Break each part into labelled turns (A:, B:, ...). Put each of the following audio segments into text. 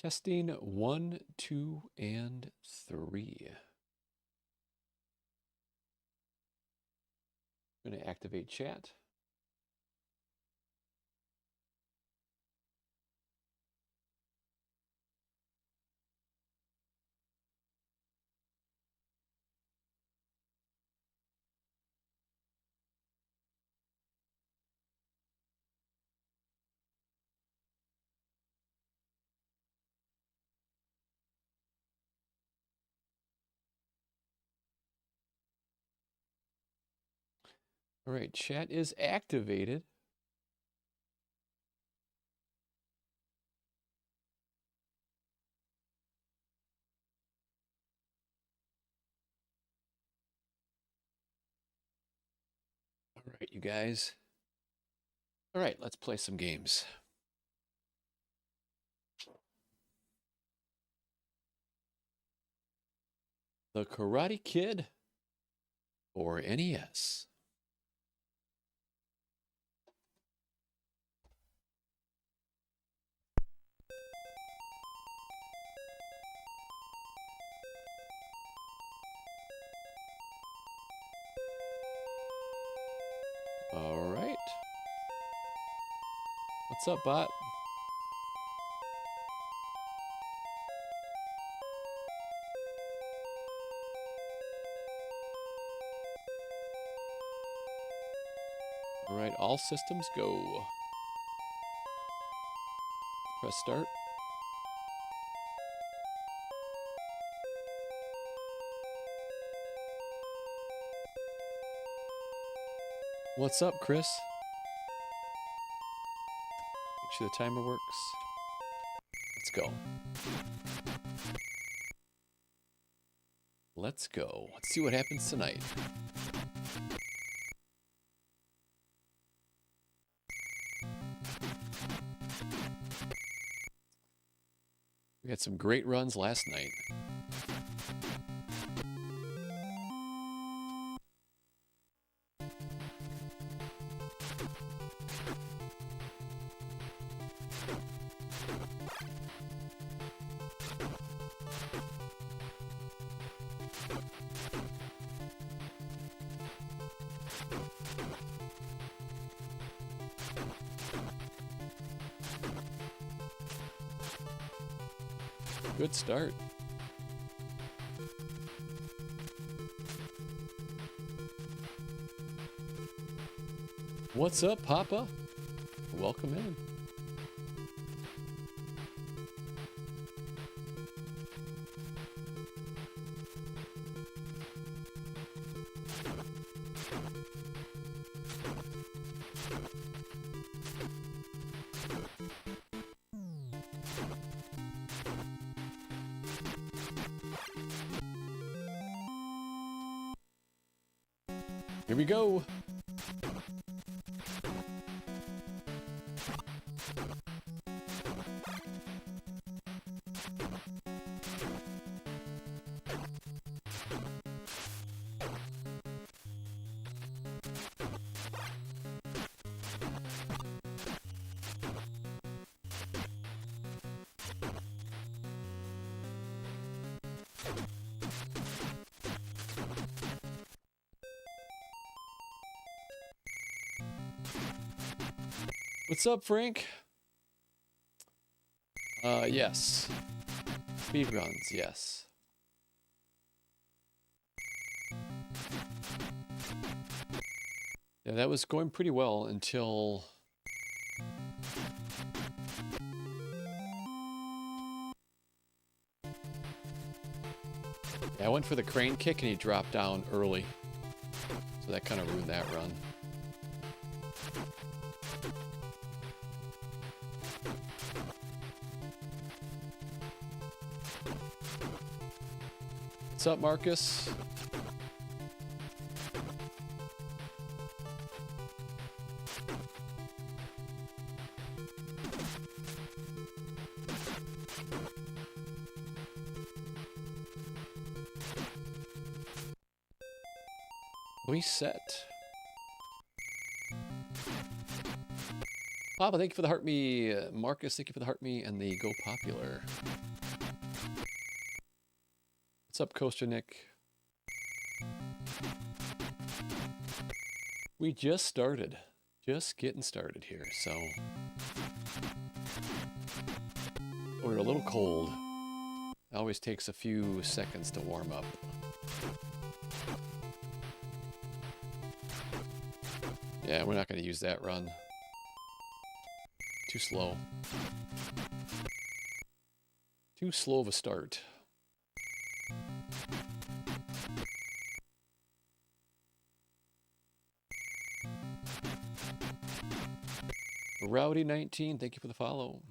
A: Testing 1, 2, and 3. I'm going to activate chat. All right, chat is activated. All right, you guys. All right, let's play some games. The Karate Kid or NES? All right. What's up, bot? All right, all systems go. Press start. What's up, Chris? Make sure the timer works. Let's go. Let's go. Let's see what happens tonight. We had some great runs last night. Good start. What's up, Papa? Welcome in. Here we go. What's up, Frank? Yes. Speed runs, yes. Yeah, that was going pretty well until... Yeah, I went for the crane kick and he dropped down early. So that kind of ruined that run. What's up, Marcus? Reset. Papa, thank you for the heart me. Marcus, thank you for the heart me and the Go Popular. What's up, Coaster Nick? We just started. Just getting started here, so we're a little cold. It always takes a few seconds to warm up. Yeah, we're not going to use that run. Too slow. Too slow of a start. Rowdy19, thank you for the follow.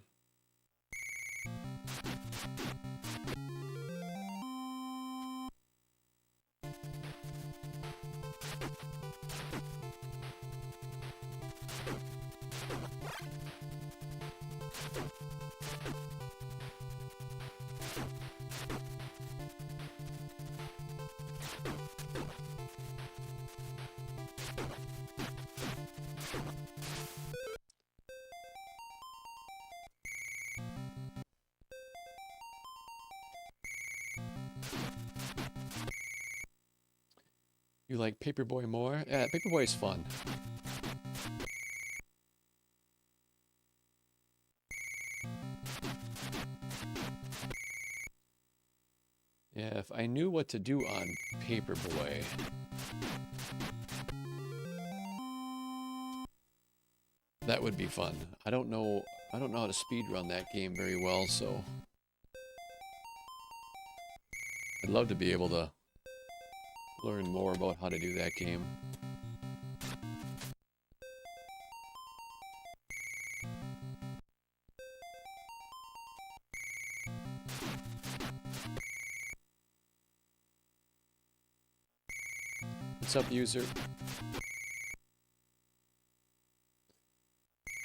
A: You like Paperboy more? Yeah, Paperboy is fun. Yeah, if I knew what to do on Paperboy. That would be fun. I don't know how to speedrun that game very well, so I'd love to be able to learn more about how to do that game. What's up, user?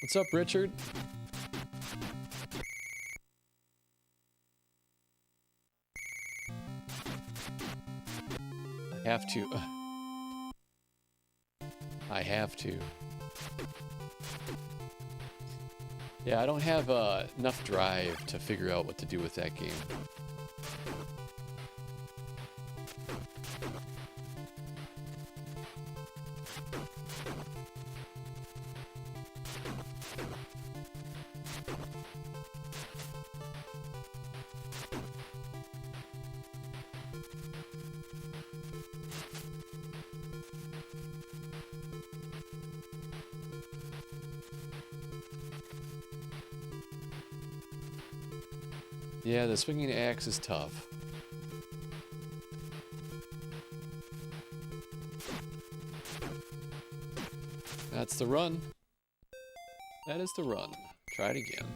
A: What's up, Richard? I have to. I have to. Yeah, I don't have enough drive to figure out what to do with that game. Yeah, the swinging axe is tough. That's the run. That is the run. Try it again.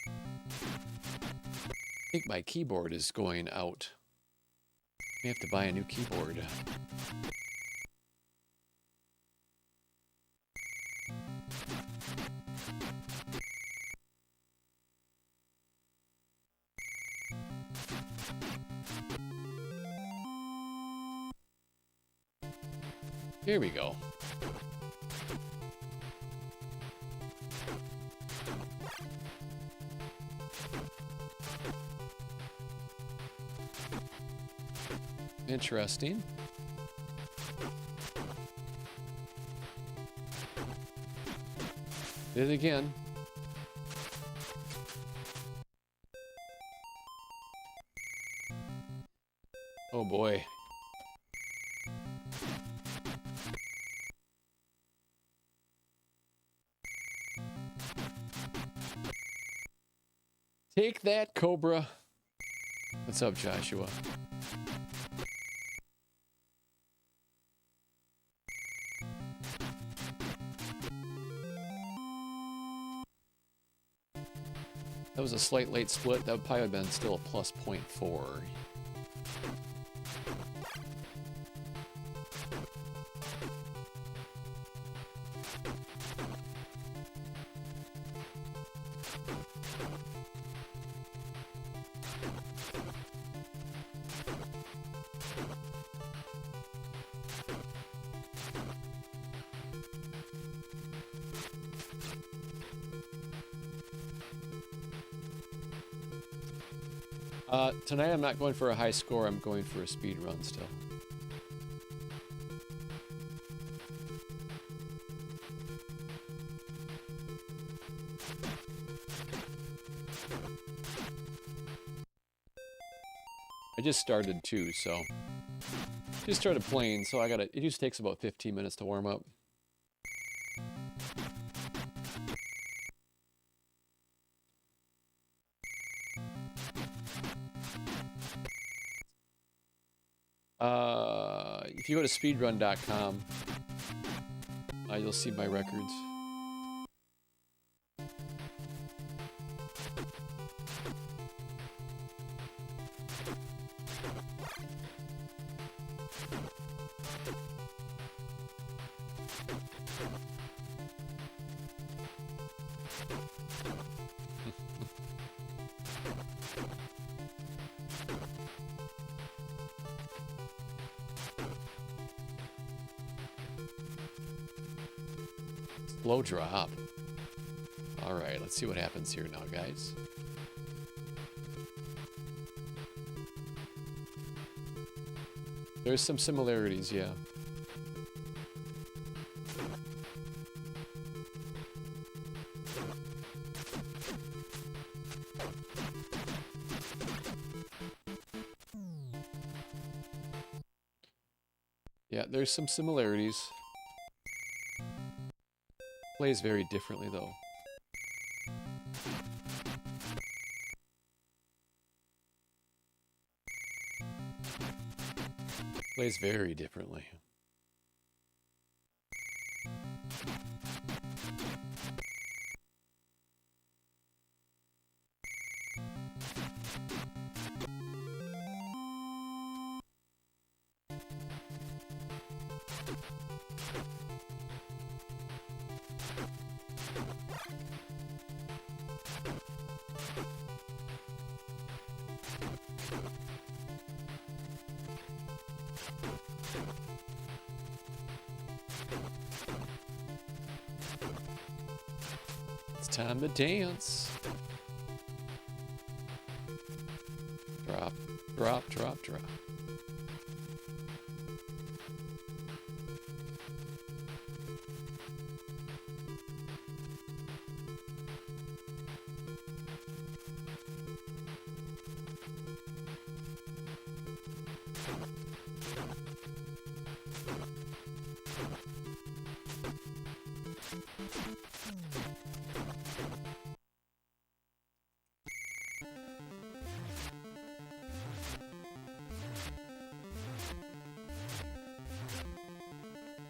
A: I think my keyboard is going out. I have to buy a new keyboard. Here we go. Interesting. Did it again. Oh boy. Take that, Cobra. What's up, Joshua? That was a slight late split. That would probably have been still a plus 0.4. Tonight I'm not going for a high score, I'm going for a speed run still. I just started too, so just started playing, so it usually takes about 15 minutes to warm up. If you go to speedrun.com, you'll see my records. Slow drop. Alright, let's see what happens here now, guys. There's some similarities, yeah. Yeah, there's some similarities. Plays very differently, though. Plays very differently. Time to dance. Drop, drop, drop, drop.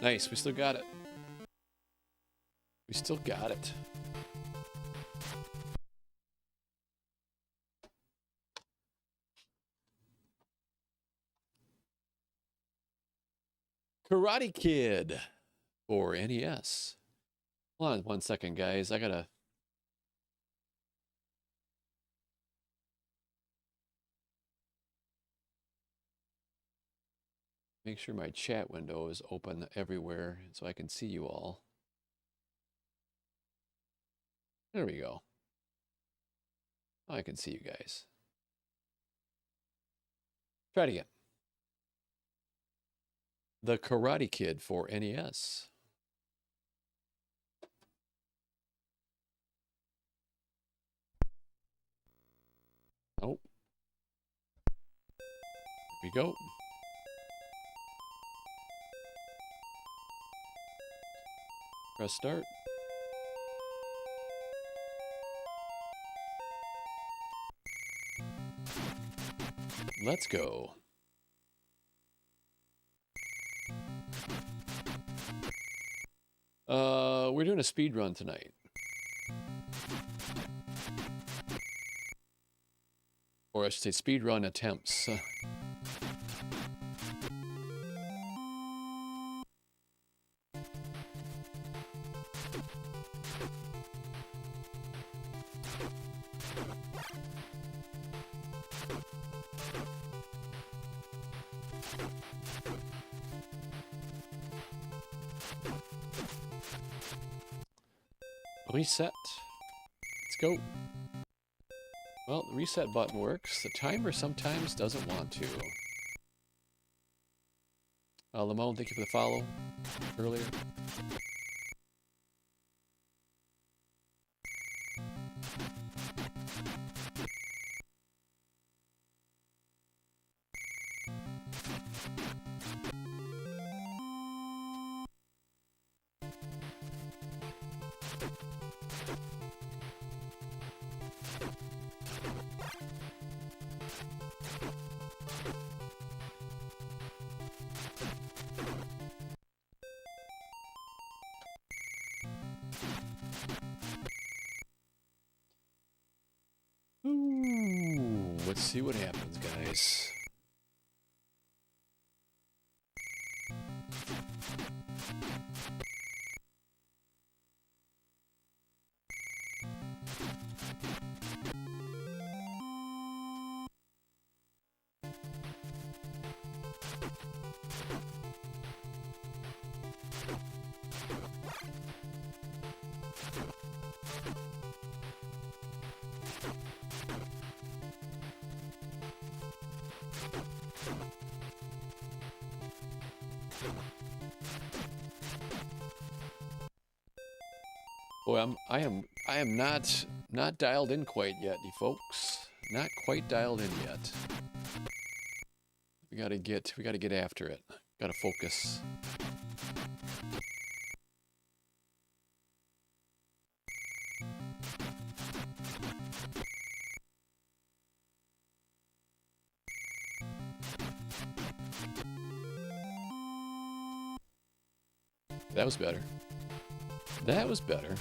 A: Nice, we still got it. We still got it. Karate Kid for NES. Hold on 1 second, guys. I gotta... make sure my chat window is open everywhere so I can see you all. There we go. I can see you guys. Try it again. The Karate Kid for NES. Oh. Here we go. Press start. Let's go. We're doing a speed run tonight. Or I should say speed run attempts. Reset. Let's go. Well, the reset button works. The timer sometimes doesn't want to. Lamone, thank you for the follow earlier. Ooh, let's see what happens, guys. Boy, I am not dialed in quite yet, you folks. Not quite dialed in yet. We gotta get after it. Gotta focus. That was better. That was better.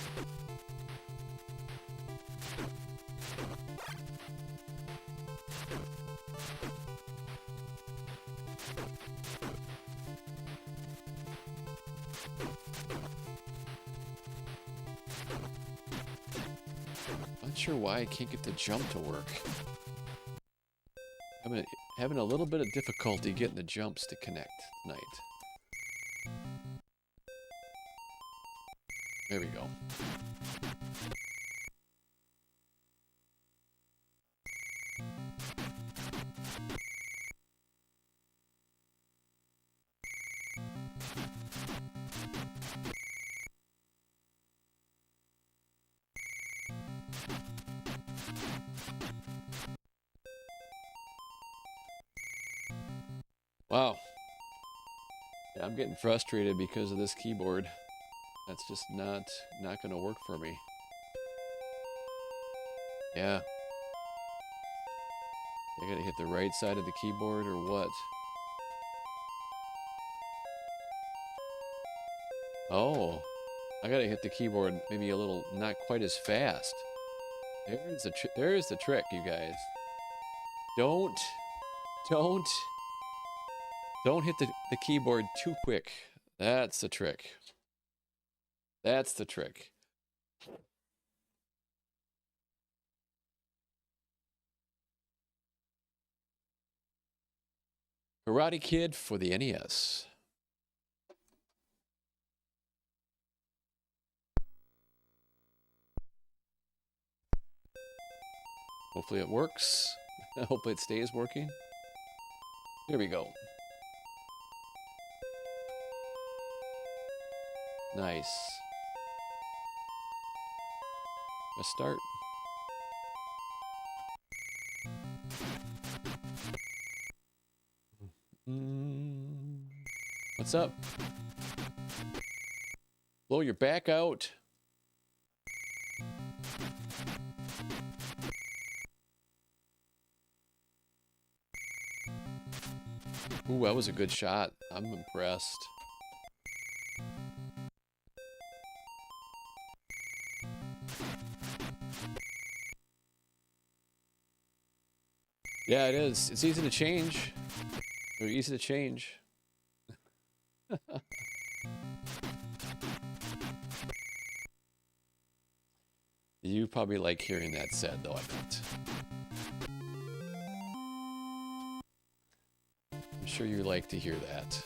A: Not sure why I can't get the jump to work. I'm having a little bit of difficulty getting the jumps to connect tonight. There we go. Wow. Yeah, I'm getting frustrated because of this keyboard. That's just not going to work for me. Yeah. I gotta hit the right side of the keyboard or what? Oh. I gotta hit the keyboard maybe a little, not quite as fast. There's the trick, you guys. Don't hit the keyboard too quick. That's the trick. That's the trick. Karate Kid for the NES. Hopefully it works. Hopefully it stays working. Here we go. Nice. Let's start. What's up? Blow your back out. Ooh, that was a good shot. I'm impressed. Yeah, it is. It's easy to change. They're easy to change. You probably like hearing that said, though, I bet. I'm sure you like to hear that.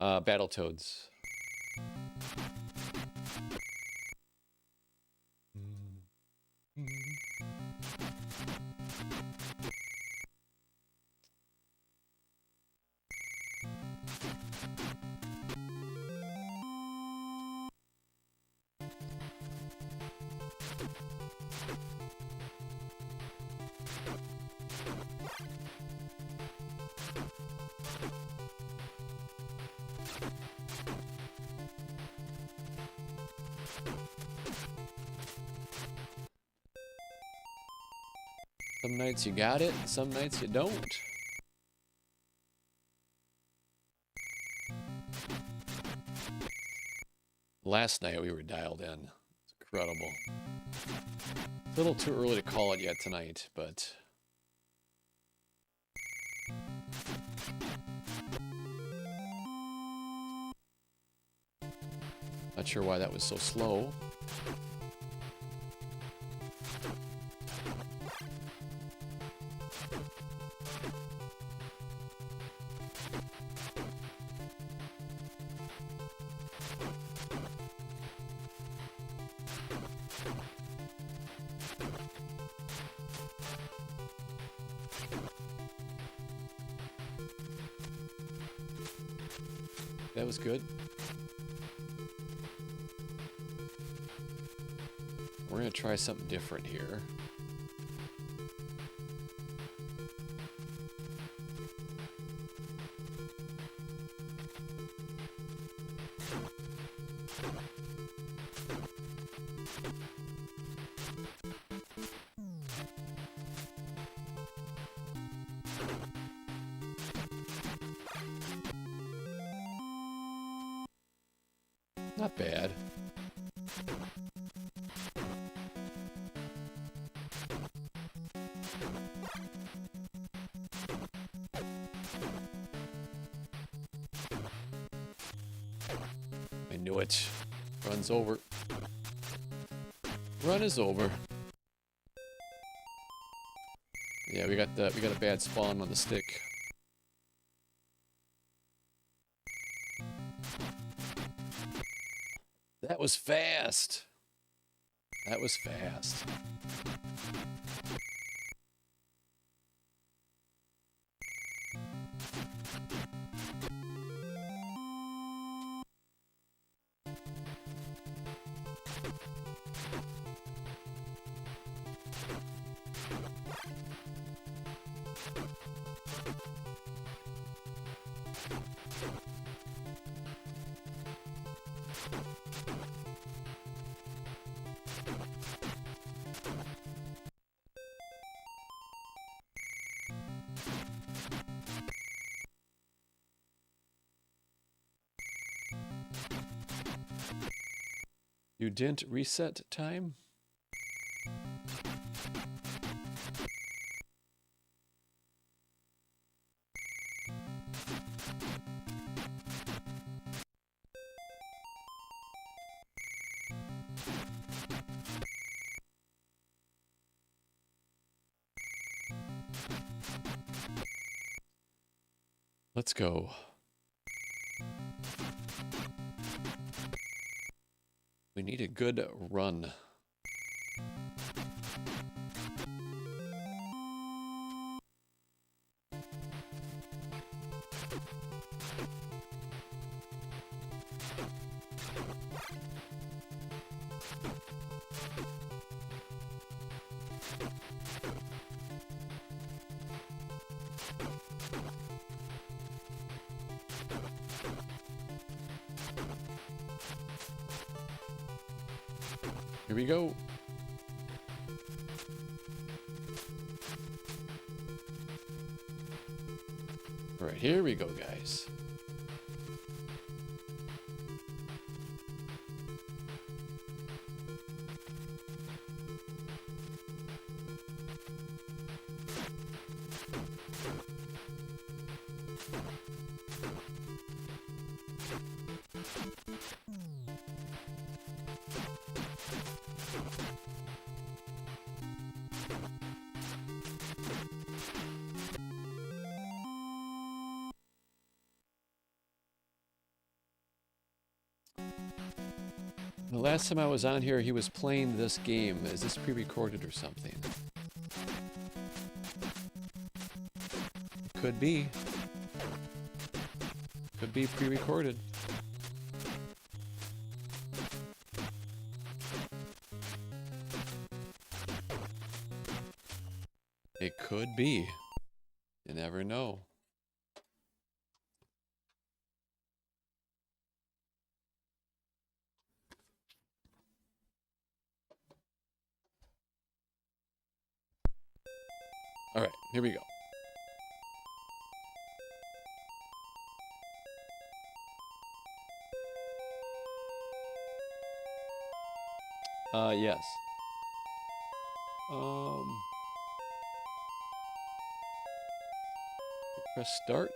A: Battletoads. Some nights you got it, some nights you don't. Last night we were dialed in. It's incredible. It's a little too early to call it yet tonight, but... Not sure why that was so slow. That was good. We're gonna try something different here. Not bad. I knew it. Run's over. Run is over. Yeah, we got a bad spawn on the stick. That was fast. That was fast. You didn't reset time? Let's go. We need a good run. Here we go. All right, here we go, guys. The last time I was on here, he was playing this game. Is this pre-recorded or something? Could be. Could be pre-recorded. It could be. You never know. All right, here we go. Yes. Press start.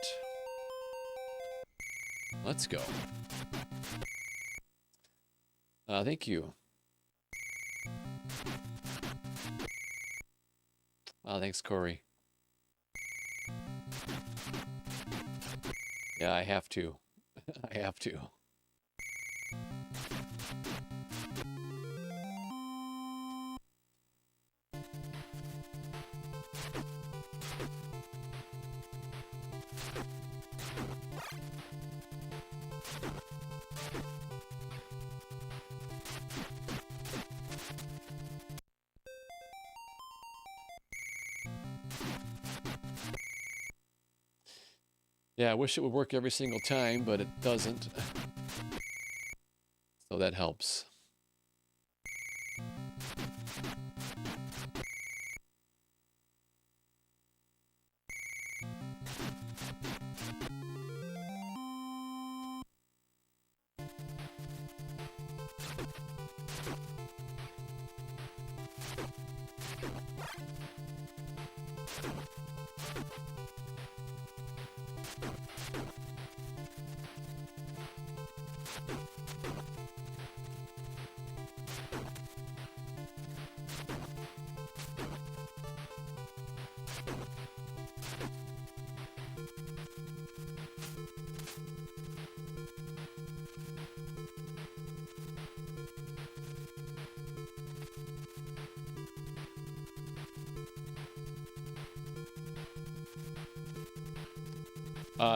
A: Let's go. Thank you. Thanks, Corey. Yeah, I have to. I have to. Yeah, I wish it would work every single time, but it doesn't. So that helps.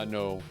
A: No.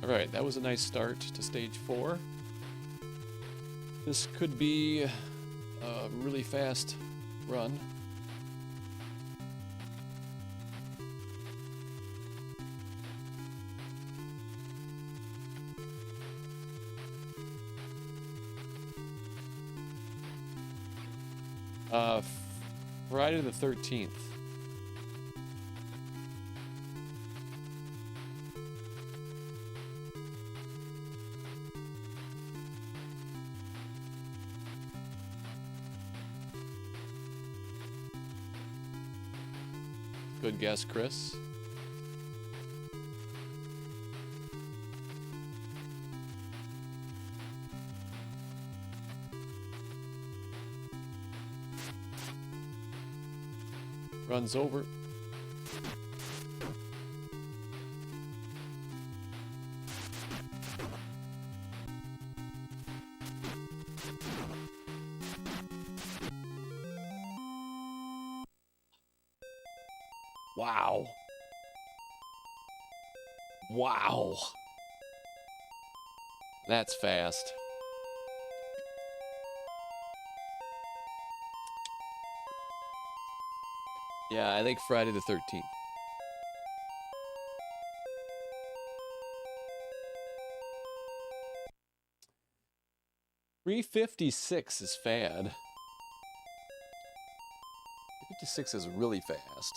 A: All right, that was a nice start to stage 4. This could be a really fast run. Friday the 13th. Good guess, Chris. Runs over. Wow. Wow. That's fast. Yeah, I think Friday the 13th. $356 is fad. 56 is really fast.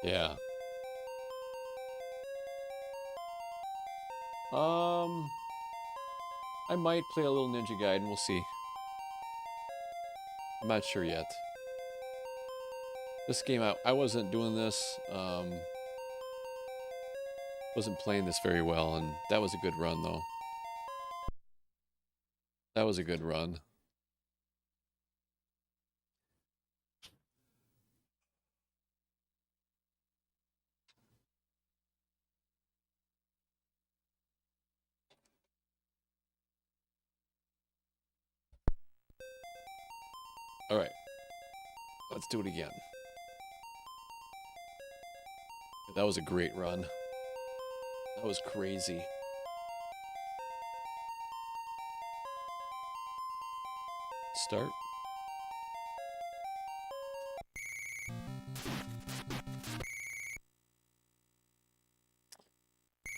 A: Yeah. I might play a little Ninja Gaiden, we'll see. I'm not sure yet. This game, I wasn't doing this, wasn't playing this very well, and that was a good run, though. That was a good run. All right, let's do it again. That was a great run. That was crazy. Start.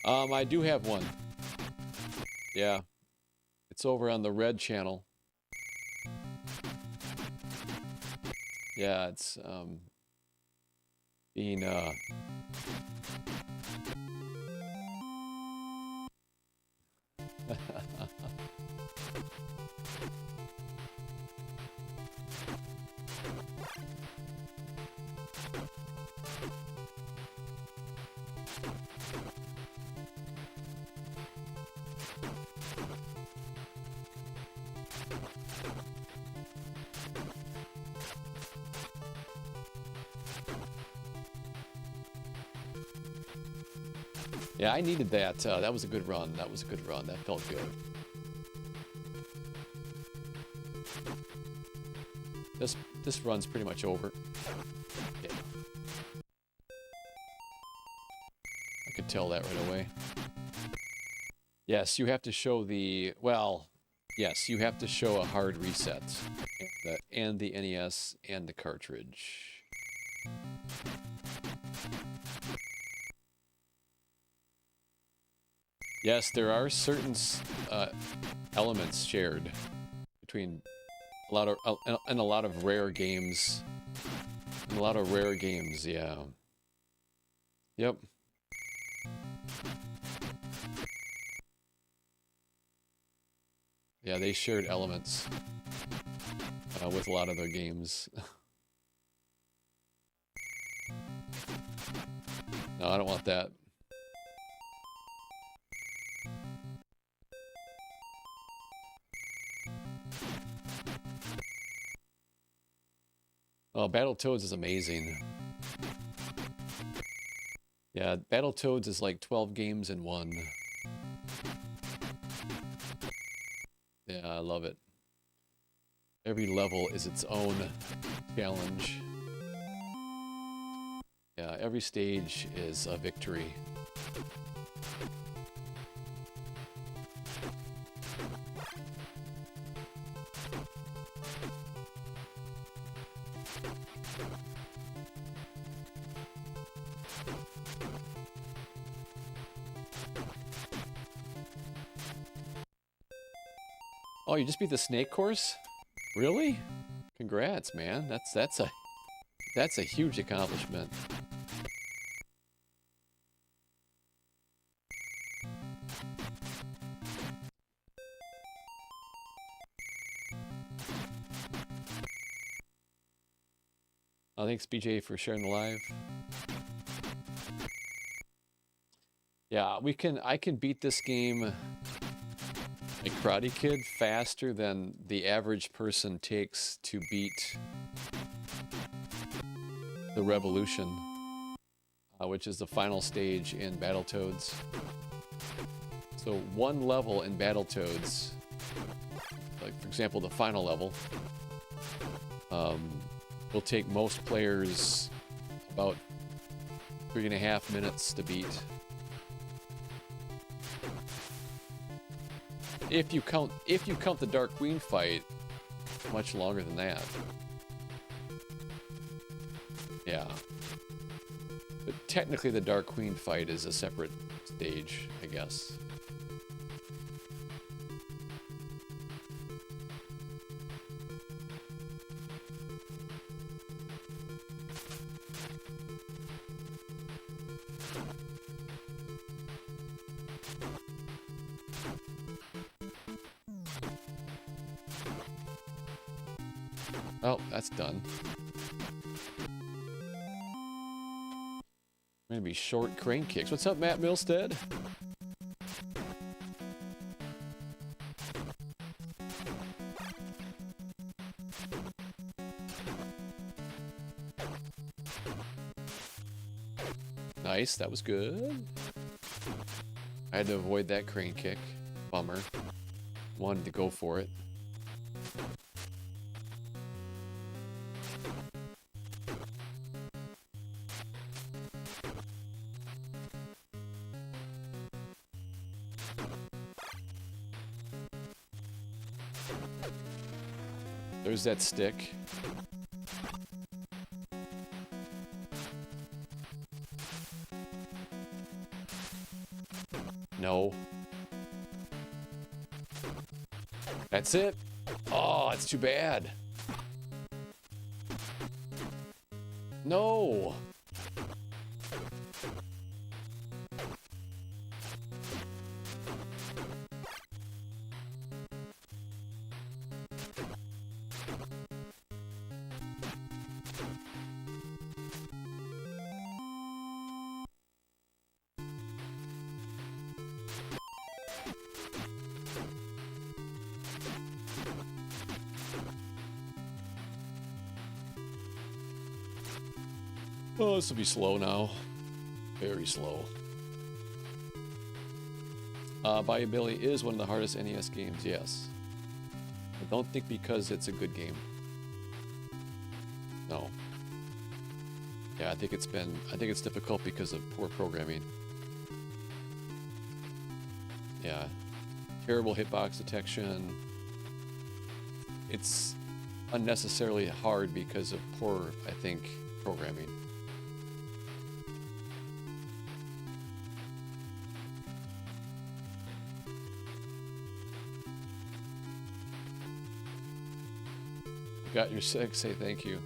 A: I do have one. Yeah. It's over on the red channel. Yeah, it's being yeah, I needed that. That was a good run. That was a good run. That felt good. This run's pretty much over. Yeah. I could tell that right away. Yes, you have to show the, well, yes, you have to show a hard reset. And the NES and the cartridge. Yes, there are certain elements shared between a lot of rare games. And a lot of rare games, yeah. Yep. Yeah, they shared elements with a lot of their games. No, I don't want that. Oh, Battletoads is amazing. Yeah, Battletoads is like 12 games in one. Yeah, I love it. Every level is its own challenge. Yeah, every stage is a victory. Oh, you just beat the snake course? Really? Congrats, man. That's a That's a huge accomplishment. Thanks BJ for sharing the live. Yeah, I can beat this game like Karate Kid faster than the average person takes to beat the Revolution, which is the final stage in Battletoads. So one level in Battletoads, like for example the final level, will take most players about 3.5 minutes to beat. If you count the Dark Queen fight, much longer than that. Yeah. But technically the Dark Queen fight is a separate stage, I guess. Oh, that's done. Gonna be short crane kicks. What's up, Matt Milstead? Nice, that was good. I had to avoid that crane kick. Bummer. Wanted to go for it. There's that stick. No. That's it. Oh, it's too bad. No. Oh, this will be slow now. Very slow. Bayou Billy is one of the hardest NES games, yes. I don't think because it's a good game. No. Yeah, I think it's difficult because of poor programming. Yeah. Terrible hitbox detection. It's unnecessarily hard because of poor, I think, programming. Got your six, say thank you.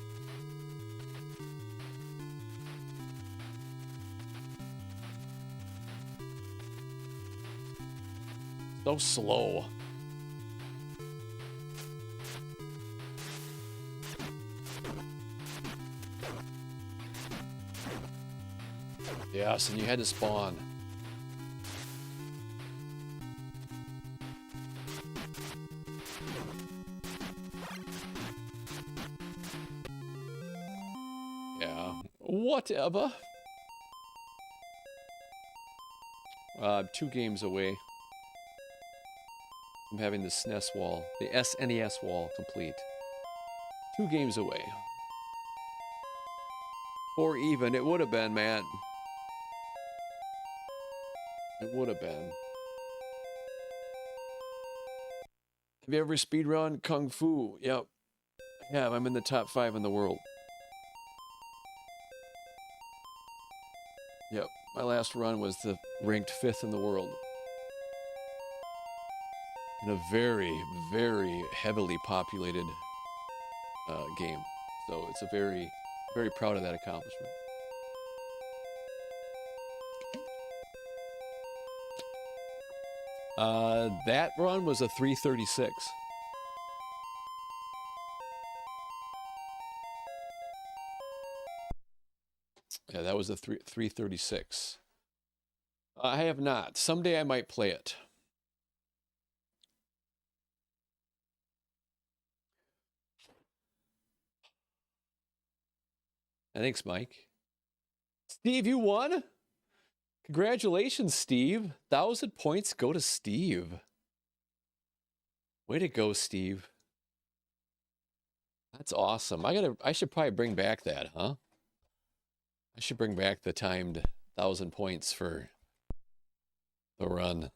A: So slow. Yes, and you had to spawn. Whatever. 2 games away from having the SNES wall, the SNES wall complete. 2 games away. Or even, it would have been, man. It would have been. Have you ever speedrun Kung Fu? Yep. I have. I'm in the top 5 in the world. Yep, my last run was the ranked 5th in the world. In a very, very heavily populated game. So it's a very Very proud of that accomplishment. That run was a 3:36. Yeah, that was a 3:36. I have not. Someday I might play it. Thanks, Mike. Steve, you won? Congratulations, Steve. 1,000 points go to Steve. Way to go, Steve. That's awesome. I should probably bring back that, huh? I should bring back the timed 1,000 points for the run.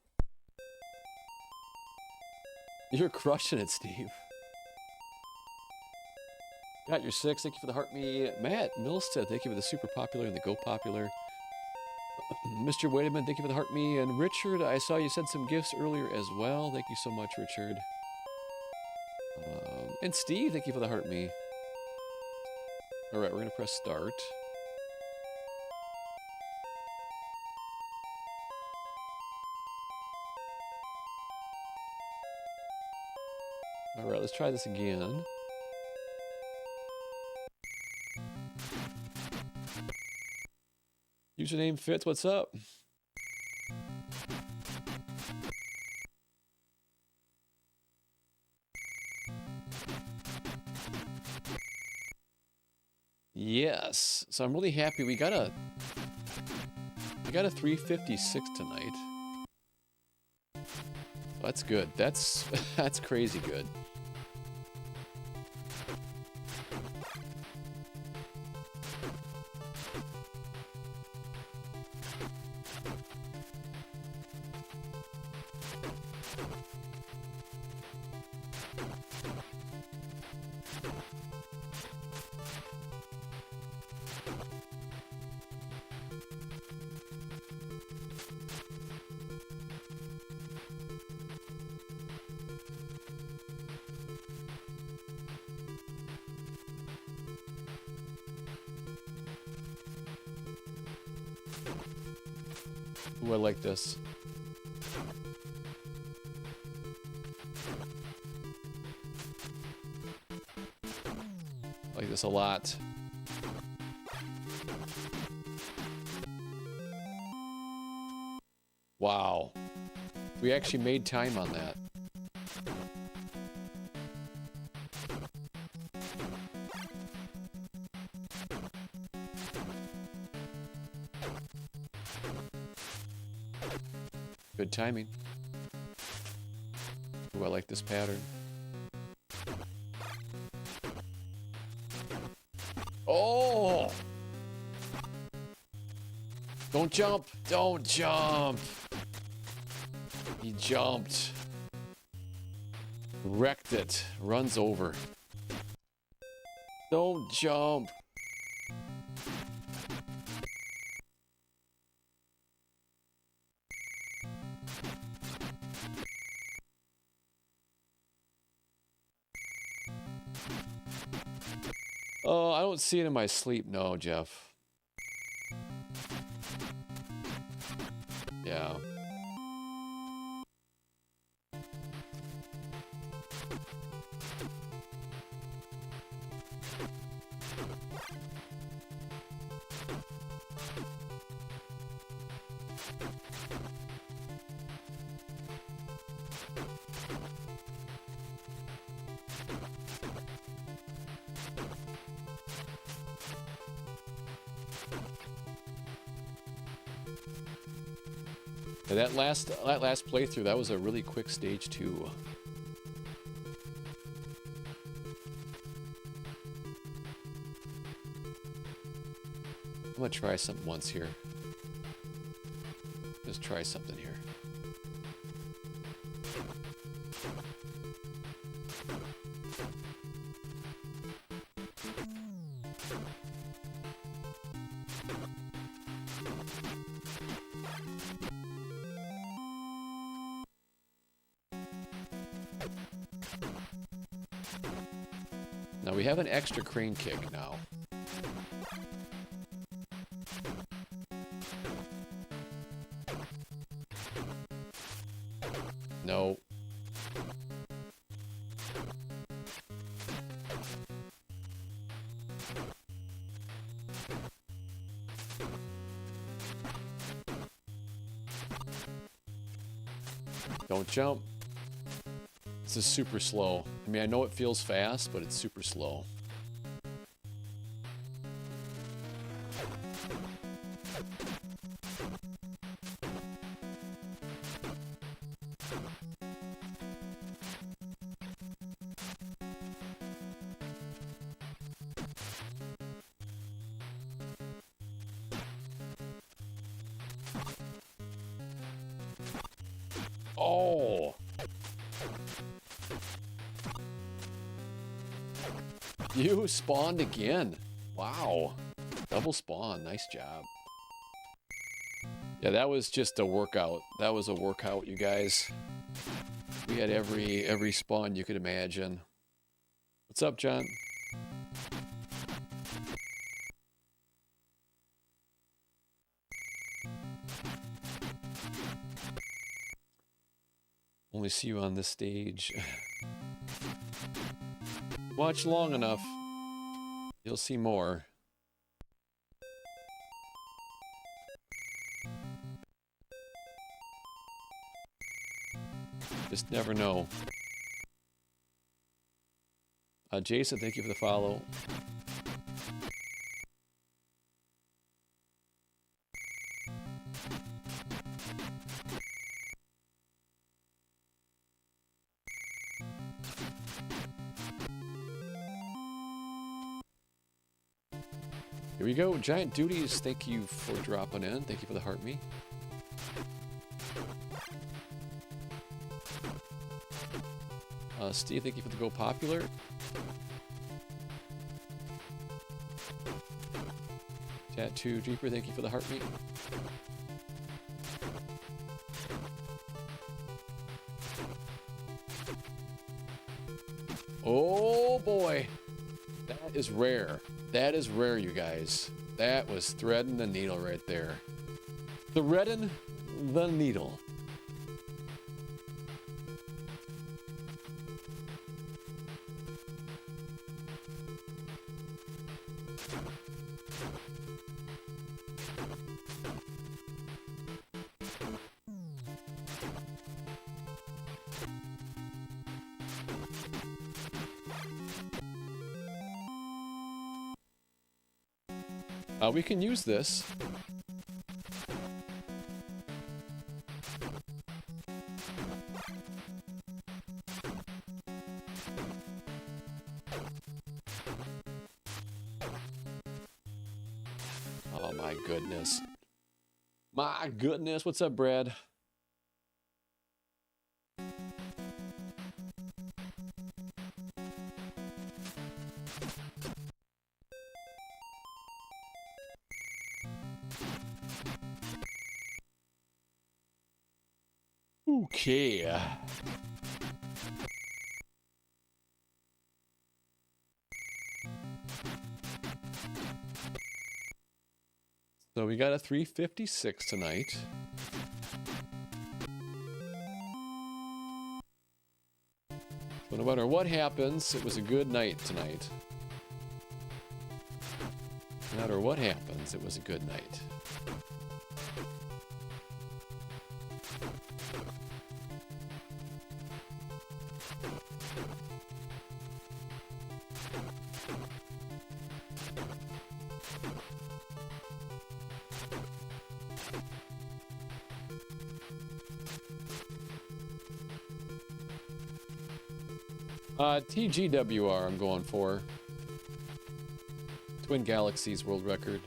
A: You're crushing it, Steve. Got your 6. Thank you for the heart me. Matt Milstead, thank you for the super popular and the go popular. Mr. Wademan, thank you for the heart me. And Richard, I saw you sent some gifts earlier as well. Thank you so much, Richard. And Steve, thank you for the heart me. All right, we're going to press start. All right, let's try this again. Username Fitz, what's up? Yes, so I'm really happy we got a 356 tonight. That's good. That's crazy good. Ooh, I like this. I like this a lot. Wow. We actually made time on that. Good timing. Ooh, I like this pattern. Oh! Don't jump! Don't jump! He jumped. Wrecked it. Runs over. Don't jump. Oh, I don't see it in my sleep. No, Jeff. Yeah. That last playthrough, that was a really quick stage 2. I'm gonna try something once here. Just try something here. Now we have an extra crane kick now. No. Don't jump. This is super slow. I mean, I know it feels fast, but it's super slow. Oh! You spawned again. Wow. Double spawn. Nice job. Yeah, that was just a workout. That was a workout, you guys. We had every spawn you could imagine. What's up, John? Only see you on this stage. Watch long enough, you'll see more. Just never know. Jason, thank you for the follow. Here we go. Giant Duties, thank you for dropping in. Thank you for the heart me. Steve, thank you for the Go Popular. Tattoo Jeeper, thank you for the heart me. Oh boy. That is rare. That is rare, you guys. That was threading the needle right there. Threading the needle. We can use this. Oh my goodness. My goodness. What's up, Brad? Okay. So we got a 356 tonight. So no matter what happens, it was a good night tonight. No matter what happens, it was a good night. TGWR I'm going for. Twin Galaxies world record.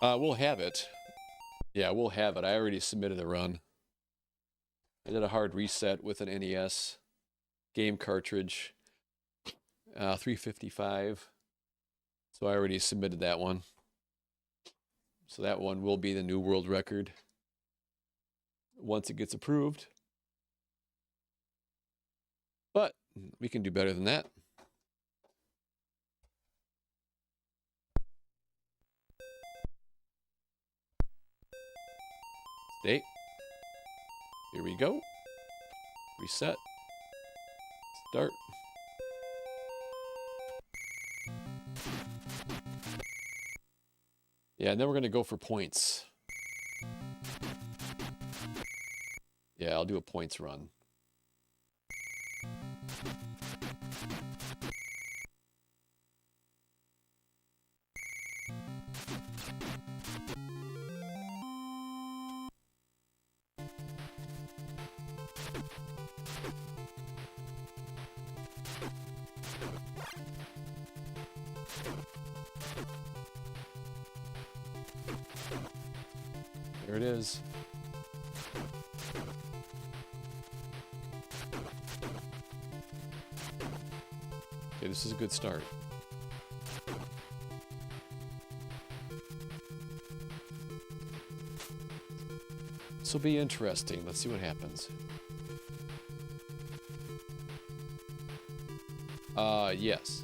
A: We'll have it. Yeah, we'll have it. I already submitted a run. I did a hard reset with an NES game cartridge, 355. So I already submitted that one. So that one will be the new world record once it gets approved. But we can do better than that. State. Here we go. Reset. Start. Yeah, and then we're going to go for points. Yeah, I'll do a points run. There it is. Okay, this is a good start. This will be interesting. Let's see what happens. Yes.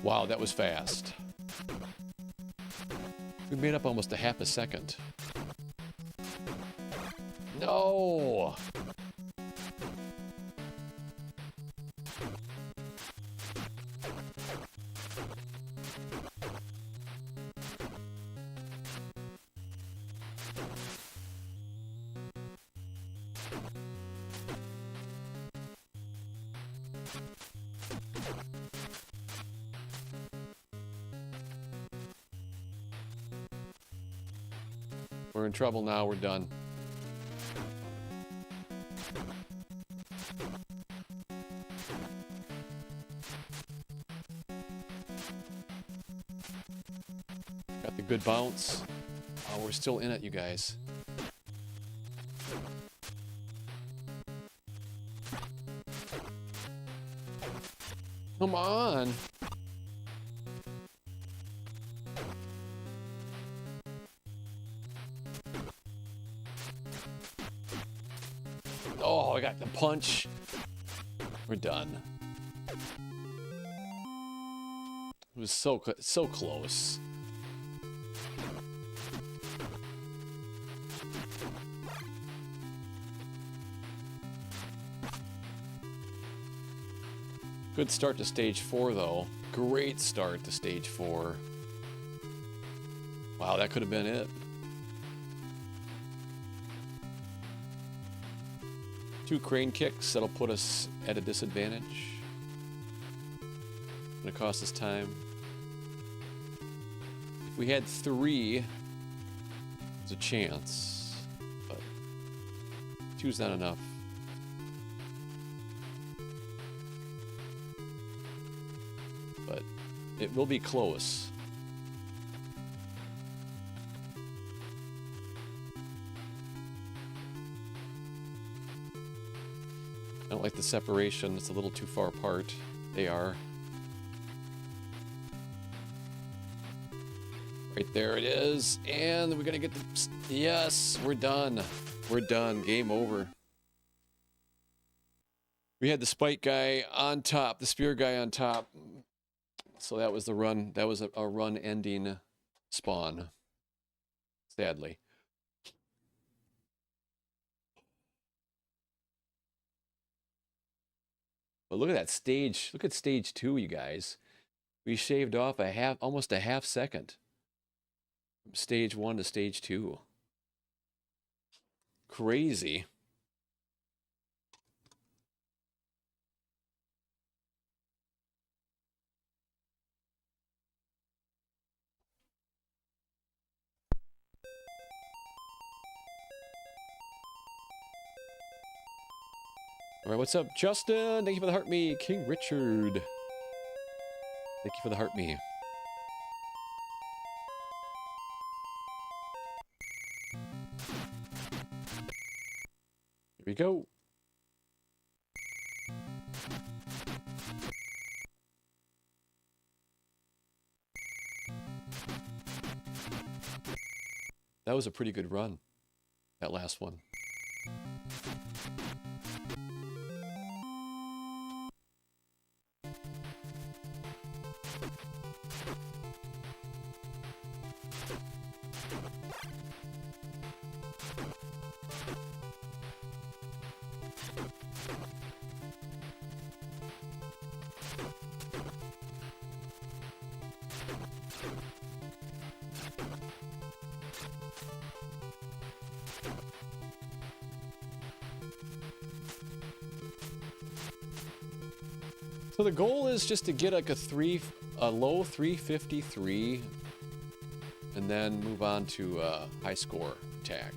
A: Wow, that was fast. We made up almost a half a second. No! We're in trouble now, we're done. Got the good bounce. Oh, we're still in it, you guys. Come on. Oh, I got the punch. We're done. It was so close. Good start to stage 4, though. Great start to stage 4. Wow, that could have been it. 2 crane kicks, that'll put us at a disadvantage. Gonna cost us time. If we had 3, there's a chance, but 2's not enough. But it will be close. I don't like the separation, it's a little too far apart. They are. Right there it is. And we're gonna get the... Yes, we're done. We're done. Game over. We had the spike guy on top, the spear guy on top. So that was the run. That was a run ending spawn. Sadly. But look at that stage. Look at stage 2, you guys. We shaved off almost a half second. From stage 1 to stage 2. Crazy. All right, what's up, Justin? Thank you for the heart me. King Richard. Thank you for the heart me. Here we go. That was a pretty good run, that last one. So the goal is just to get like a low 353, and then move on to high score attack.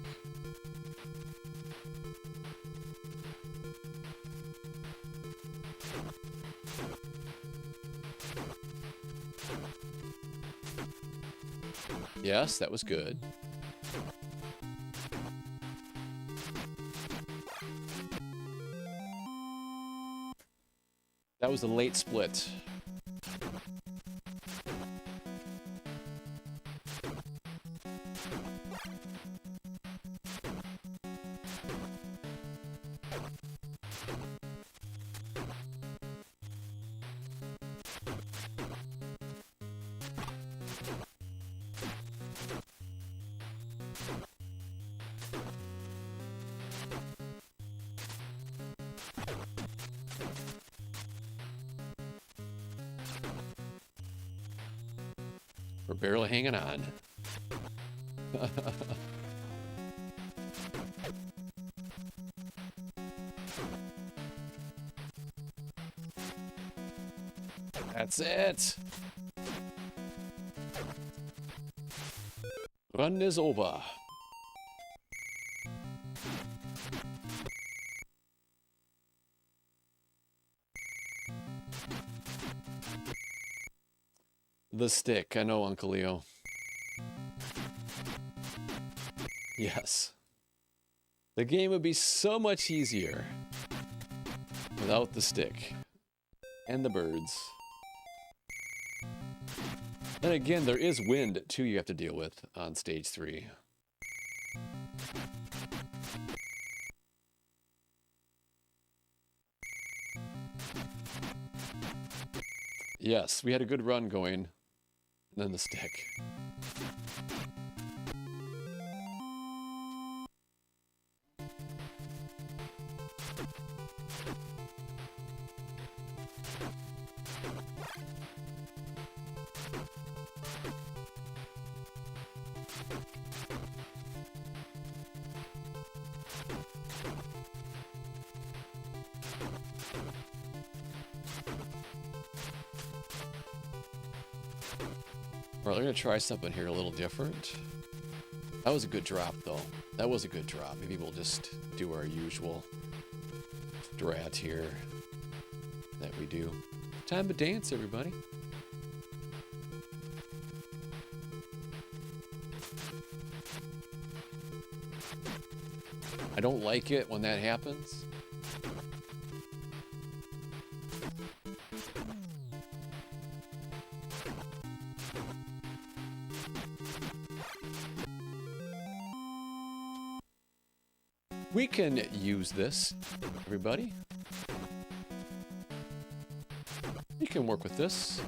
A: Yes, that was good. That was a late split. We're barely hanging on. That's it. Run is over. The stick. I know, Uncle Leo. Yes. The game would be so much easier without the stick and the birds. Then again, there is wind too you have to deal with on stage 3. Yes, we had a good run going. And then the stick. Alright, we're gonna try something here a little different. That was a good drop, though. That was a good drop. Maybe we'll just do our usual strat here that we do. Time to dance, everybody. I don't like it when that happens. We can use this, everybody. We can work with this.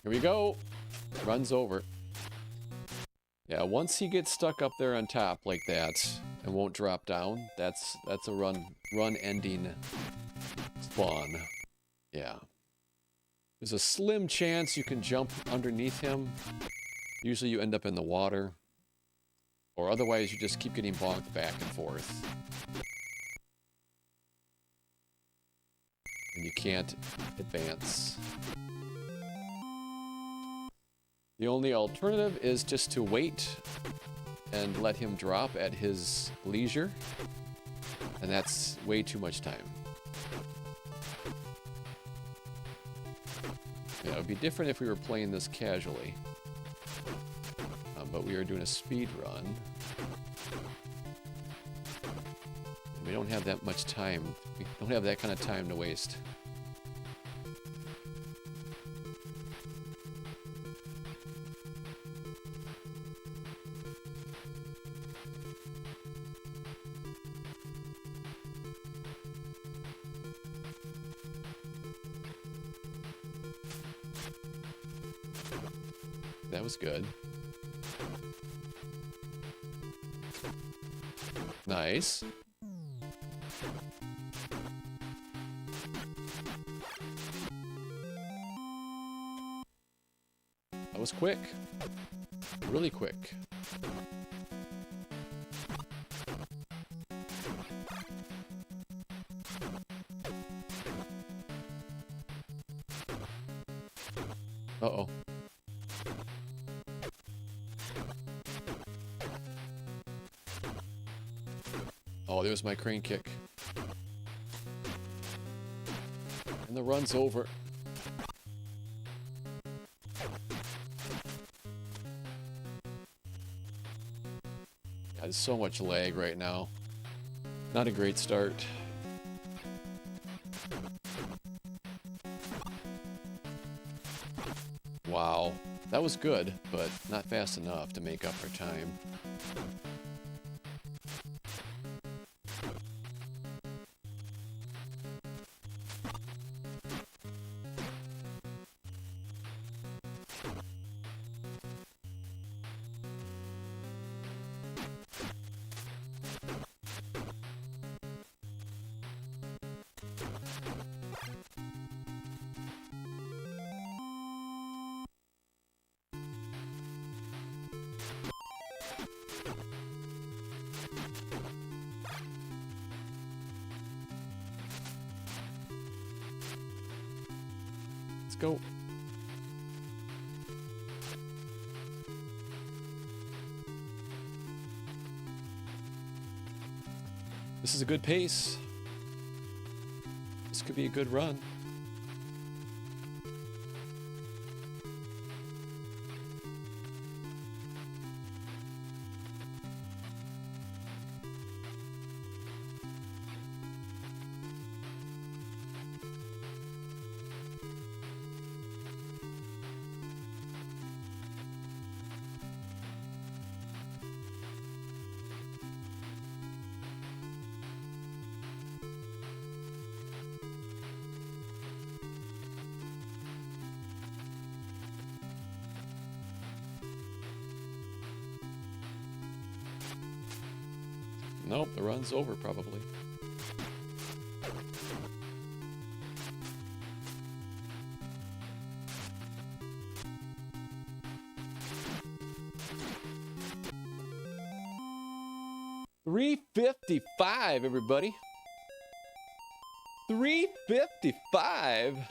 A: Here we go. Runs over. Yeah, once he gets stuck up there on top like that and won't drop down, that's a run ending spawn. Yeah. There's a slim chance you can jump underneath him. Usually you end up in the water. Or otherwise you just keep getting bonked back and forth. and you can't advance. The only alternative is just to wait and let him drop at his leisure, and that's way too much time. Yeah, it would be different if we were playing this casually, but we are doing a speed run. We don't have that much time. We don't have that kind of time to waste. That was good. Nice. That was quick. Really quick. Uh-oh. Oh, there's my crane kick. And the run's over. There's so much lag right now. Not a great start. Wow. That was good, but not fast enough to make up for time. Let's go. This is a good pace. This could be a good run. Nope, the run's over probably. $3.55, everybody. $3.55.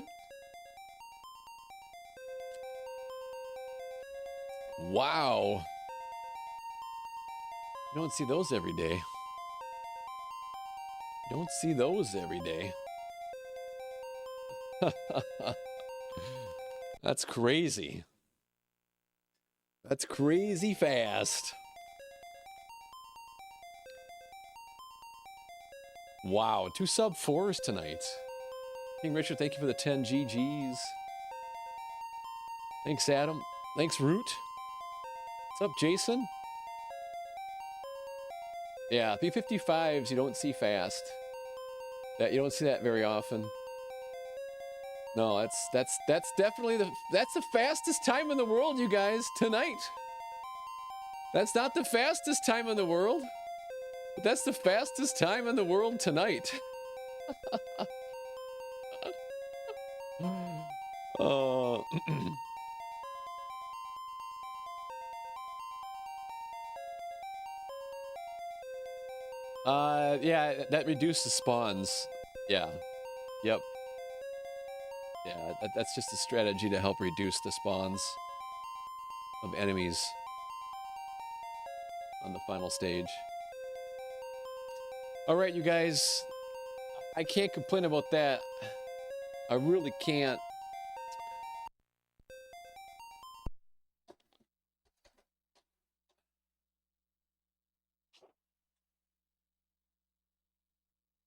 A: Wow. You don't see those every day. Don't see those every day. That's crazy. That's crazy fast. Wow, 2 sub-4s tonight. King Richard, thank you for the 10 GGs. Thanks, Adam. Thanks, Root. What's up, Jason? Yeah, 355s you don't see fast. You don't see that very often. No, that's definitely that's the fastest time in the world, you guys, tonight. That's not the fastest time in the world, but that's the fastest time in the world tonight. Yeah, that reduces spawns. Yeah. Yep. Yeah, that's just a strategy to help reduce the spawns of enemies on the final stage. All right, you guys. I can't complain about that. I really can't.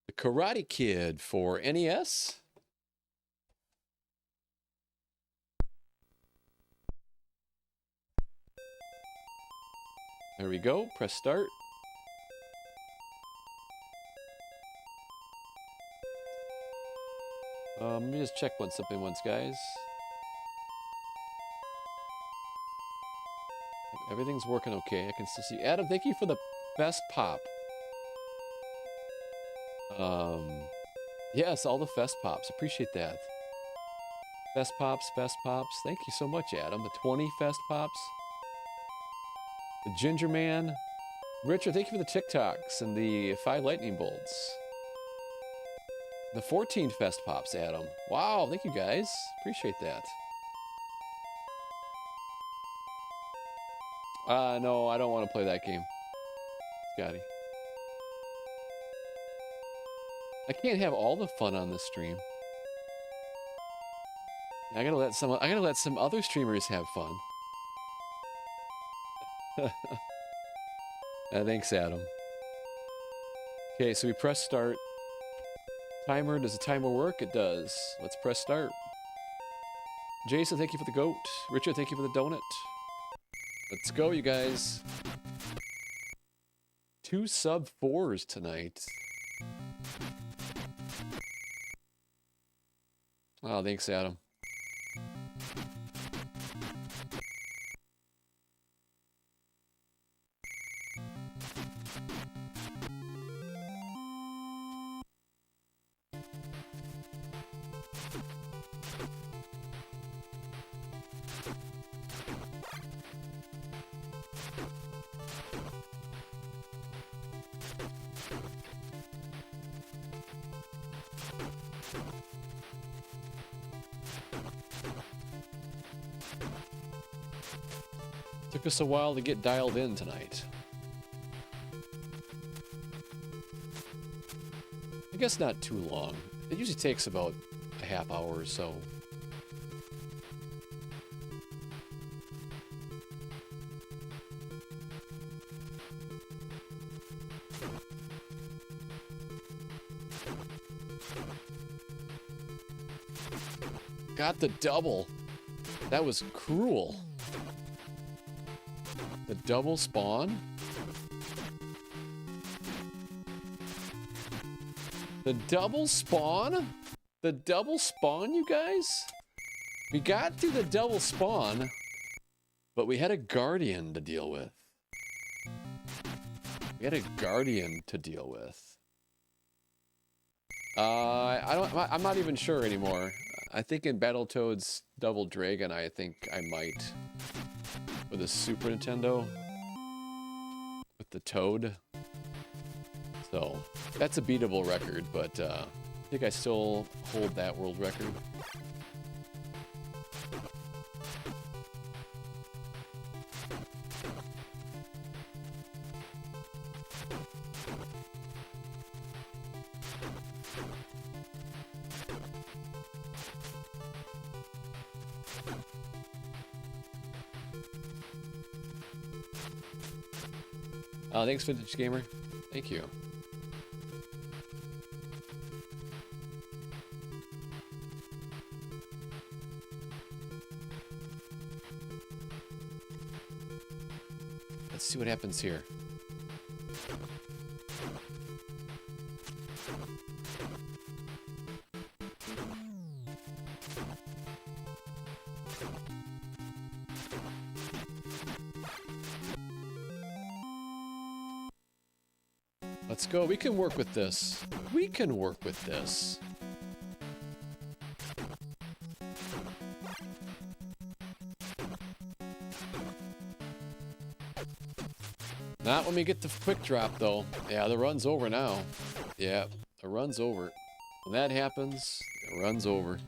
A: The Karate Kid for NES. There we go. Press start. Let me just check something once, guys. Everything's working okay. I can still see. Adam, thank you for the best pop. Yes, all the fest pops. Appreciate that. Fest pops, fest pops. Thank you so much, Adam. The 20 fest pops. The Ginger Man. Richard, thank you for the TikToks and the 5 lightning bolts. The 14 fest pops, Adam. Wow, thank you guys. Appreciate that. No, I don't want to play that game, Scotty. I can't have all the fun on this stream. I gotta let some other streamers have fun. Thanks, Adam. Okay, so we press start. Timer, does the timer work? It does. Let's press start. Jason, thank you for the goat. Richard, thank you for the donut. Let's go, you guys. 2 sub 4s tonight. Oh, thanks, Adam. Took us a while to get dialed in tonight. I guess not too long. It usually takes about a half hour or so. Got the double. That was cruel. The double spawn? The double spawn? The double spawn, you guys? We got through the double spawn, but we had a guardian to deal with. We had a guardian to deal with. I'm not even sure anymore. I think in Battletoads Double Dragon, I think I might. With a Super Nintendo. With the Toad. So, that's a beatable record, but I think I still hold that world record. Thanks, Vintage Gamer. Thank you. Let's see what happens here. Let's go. We can work with this. We can work with this. Not when we get the quick drop, though. Yeah, the run's over now. Yeah, the run's over. When that happens, the run's over.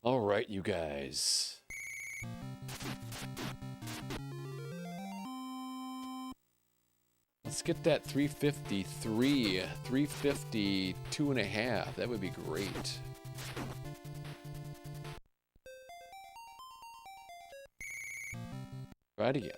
A: All right, you guys. Let's get that 353, 352.5. That would be great. Try it again.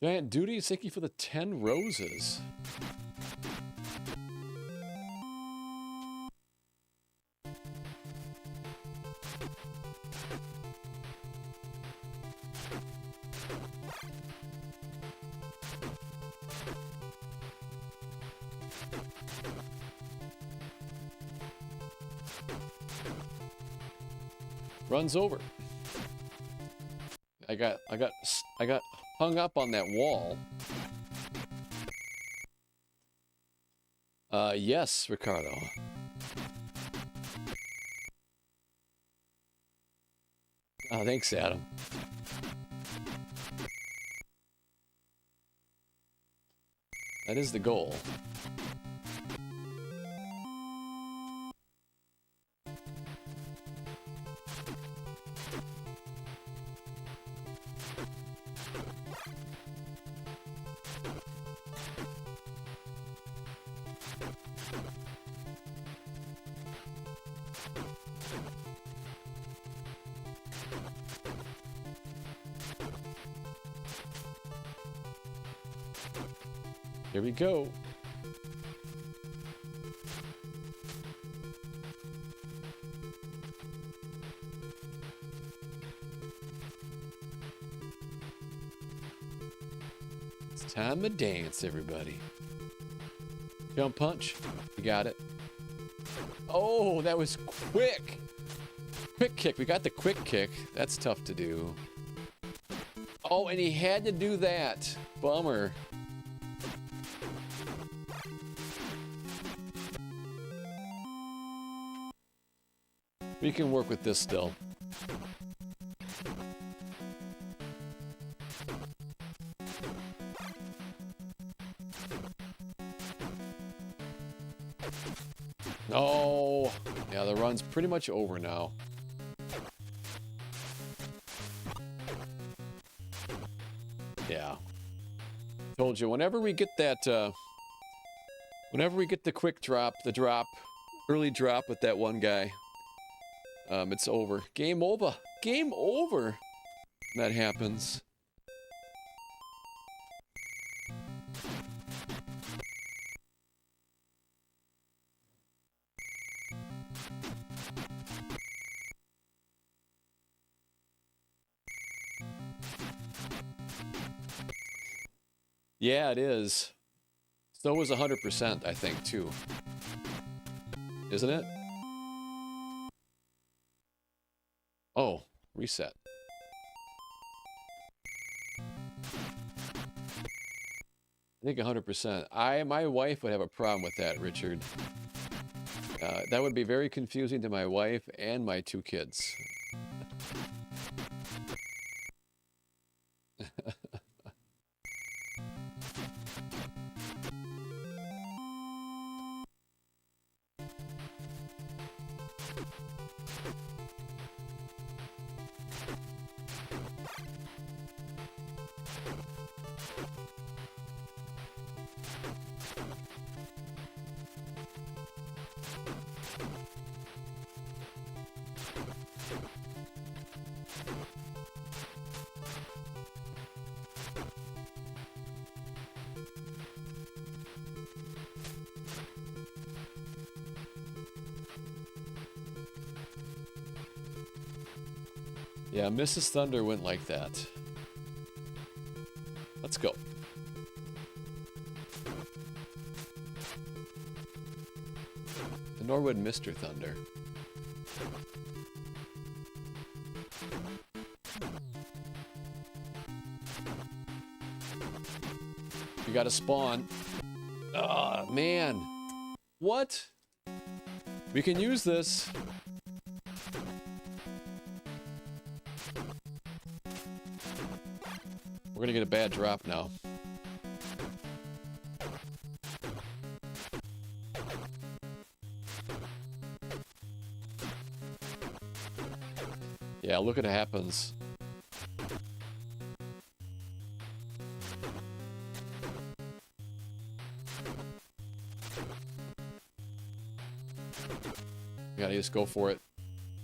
A: Giant Duty, thank you for the 10 roses. Runs over. I got hung up on that wall. Yes, Ricardo. Oh, thanks, Adam. That is the goal. Here we go. It's time to dance, everybody. Jump punch. You got it. Oh, that was quick. Quick kick. We got the quick kick. That's tough to do. Oh, and he had to do that. Bummer. We can work with this still. Oh, yeah, the run's pretty much over now. Yeah. Told you, whenever we get that, whenever we get the quick drop, early drop with that one guy, it's over. Game over. Game over. That happens. Yeah, it is. So was 100%, I think, too. Isn't it? Oh, reset. I think 100%. My wife would have a problem with that, Richard. That would be very confusing to my wife and my 2 kids. Yeah, Mrs. Thunder went like that. Let's go. And nor would Mr. Thunder. You gotta spawn. Ah, man. What? We can use this. We're gonna get a bad drop now. Yeah, look at it happens. Gotta just go for it.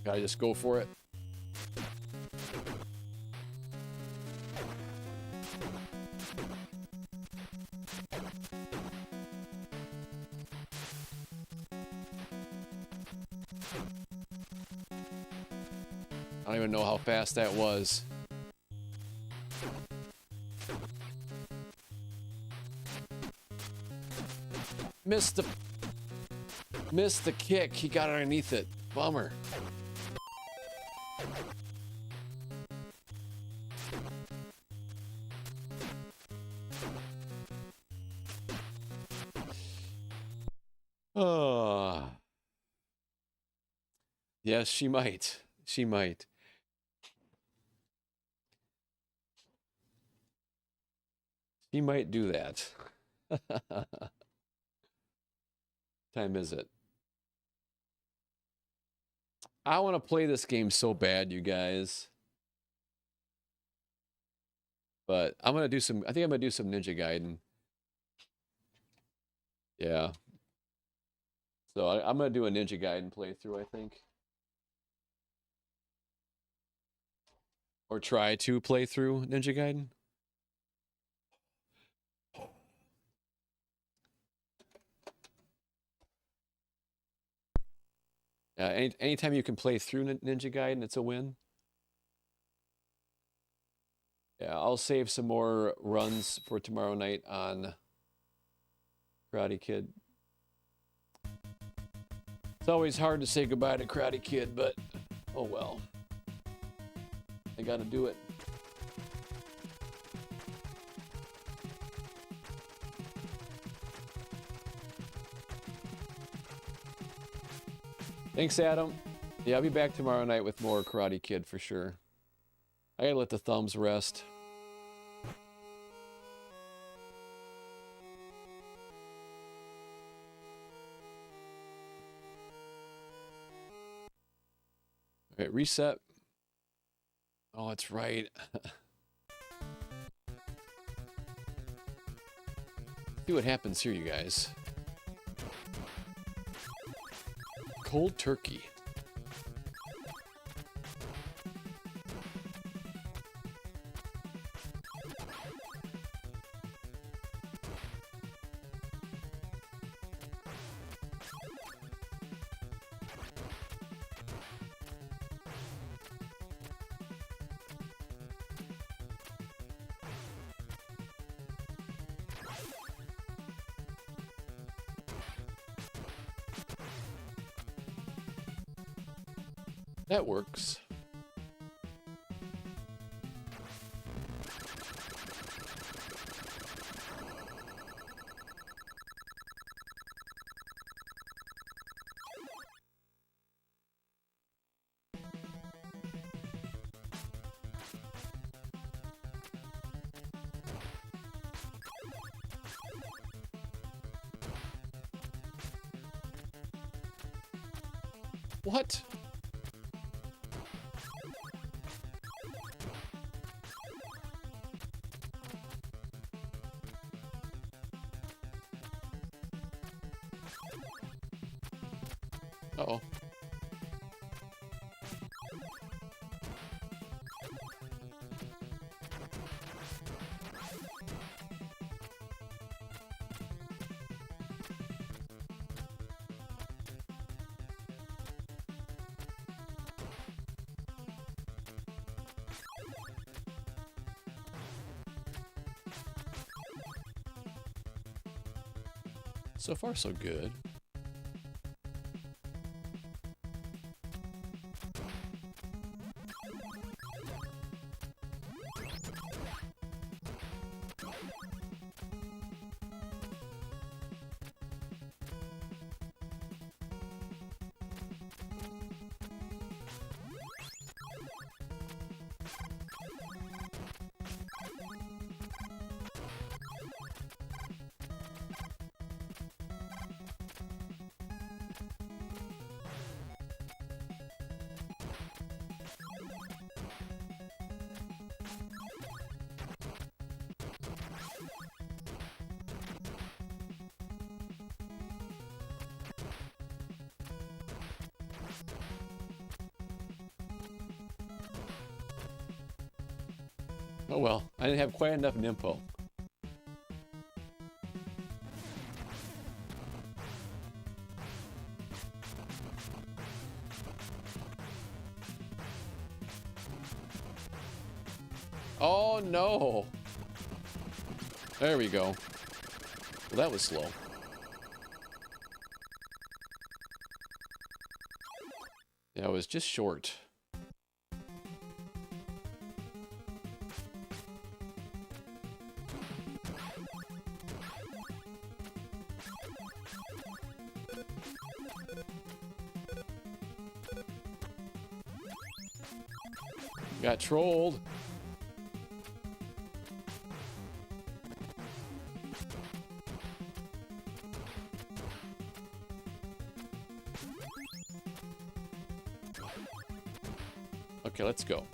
A: Gotta just go for it. I don't even know how fast that was. Missed the kick. He got underneath it. Bummer. Oh. Yes, she might. She might. She might do that. Time is it? I want to play this game so bad, you guys. But I'm going to do some, I think I'm going to do some Ninja Gaiden. Yeah. So I'm going to do a Ninja Gaiden playthrough, I think. Or try to play through Ninja Gaiden. Anytime you can play through Ninja Gaiden, it's a win. Yeah, I'll save some more runs for tomorrow night on Karate Kid. It's always hard to say goodbye to Karate Kid, but oh well. I gotta do it. Thanks, Adam. Yeah, I'll be back tomorrow night with more Karate Kid for sure. I gotta let the thumbs rest. Okay, reset. Oh, that's right. See what happens here, you guys. Cold turkey. That works. What? Uh-oh. So far, so good. Oh well, I didn't have quite enough Nympho. Oh no! There we go. Well, that was slow. Yeah, it was just short. Got trolled. Okay, let's go.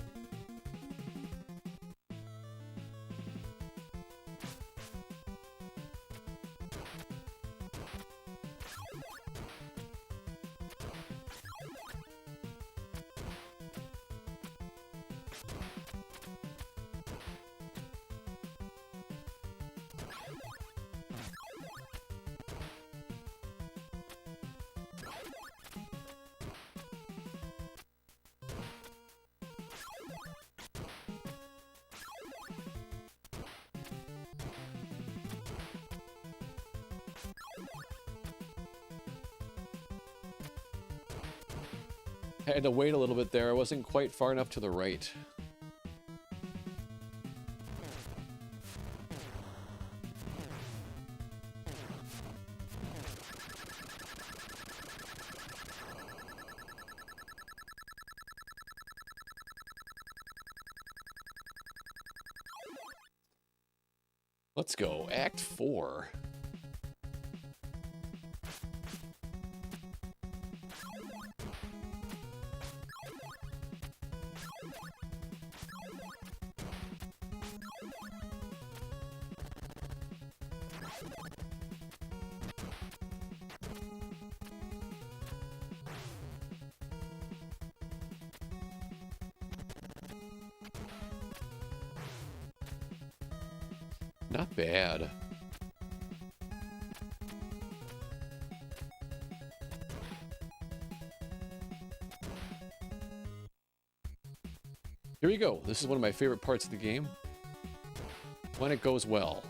A: I had to wait a little bit there. I wasn't quite far enough to the right. Let's go. Act 4. Not bad. Here we go. This is one of my favorite parts of the game. When it goes well.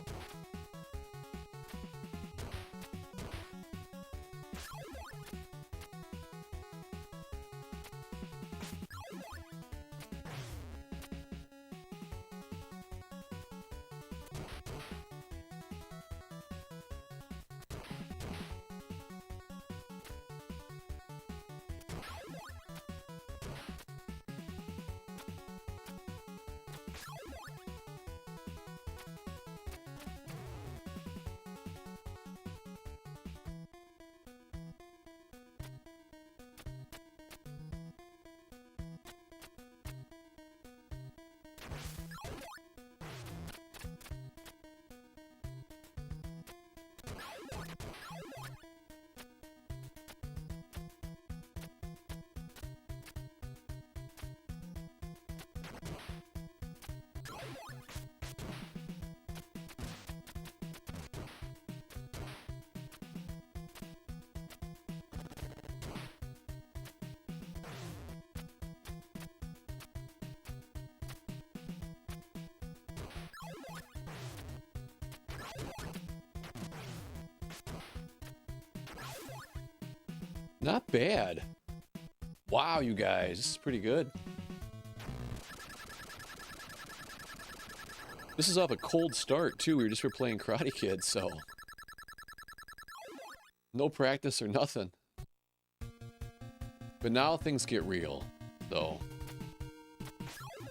A: Not bad. Wow, you guys, this is pretty good. This is off a cold start, too. We were playing Karate Kid, so... no practice or nothing. But now things get real, though.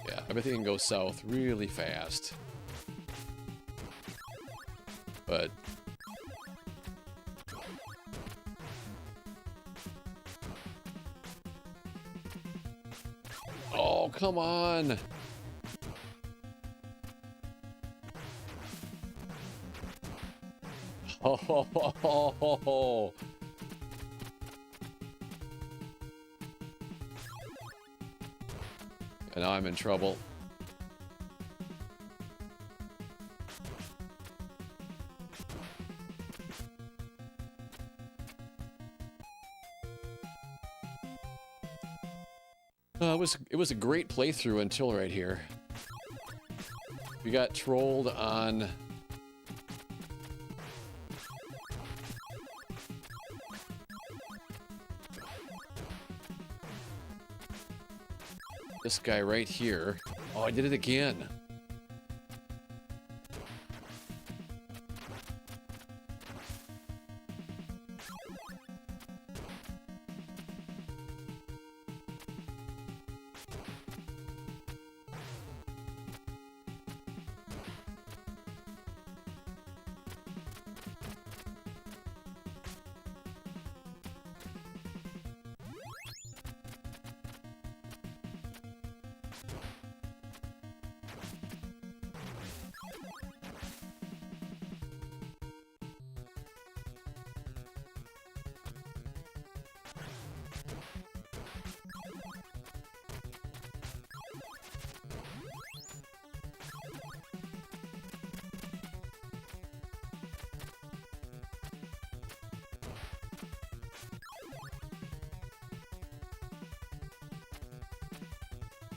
A: Yeah, everything can go south really fast. But... oh, come on! Oh, and now I'm in trouble. It was a great playthrough until right here. We got trolled on this guy right here. Oh, I did it again.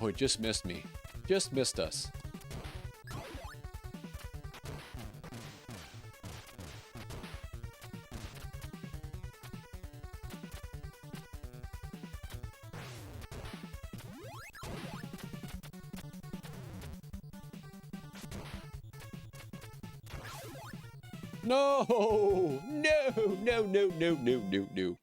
A: Oh, it just missed me. Just missed us. No! No! No, no, no, no, no, no.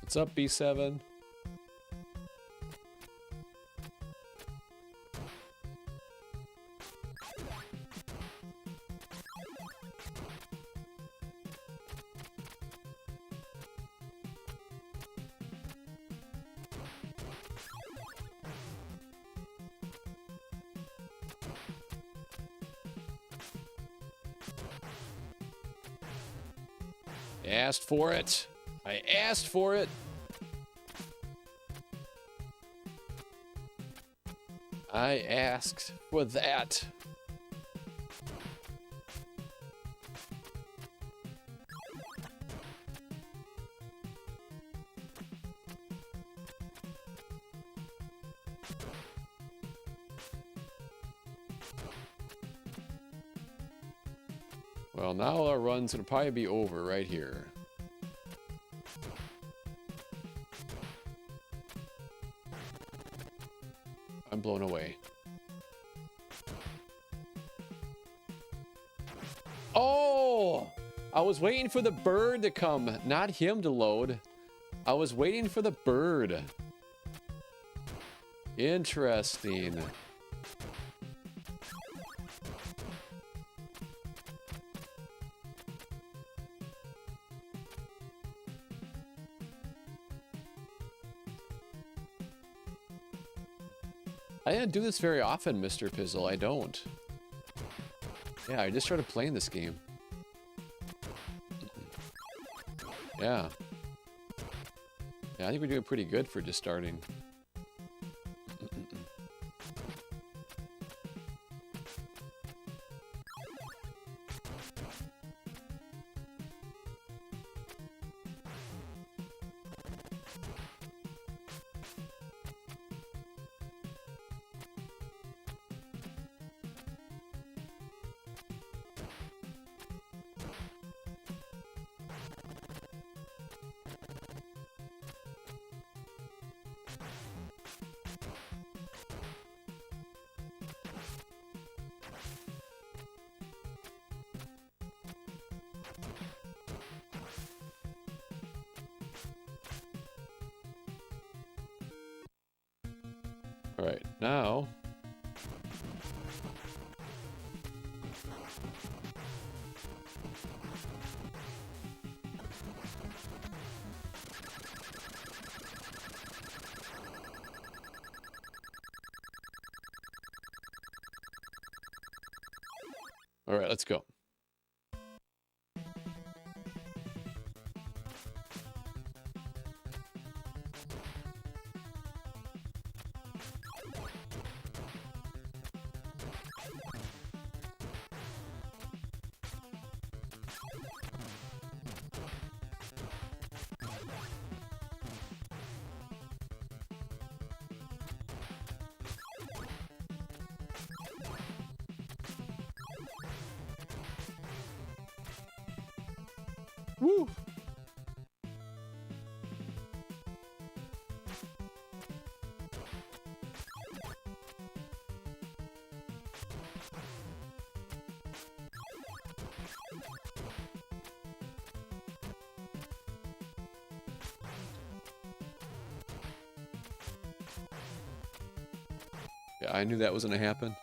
A: What's up, B7? I asked for it. I asked for it. I asked for that. Well, now our run's gonna probably be over right here. I'm blown away. Oh! I was waiting for the bird to come, not him to load. I was waiting for the bird. Interesting. I didn't do this very often, Mr. Pizzle. I don't. Yeah, I just started playing this game. Yeah. Yeah, I think we're doing pretty good for just starting. All right, now. All right, let's go. Woo! Yeah, I knew that was gonna happen.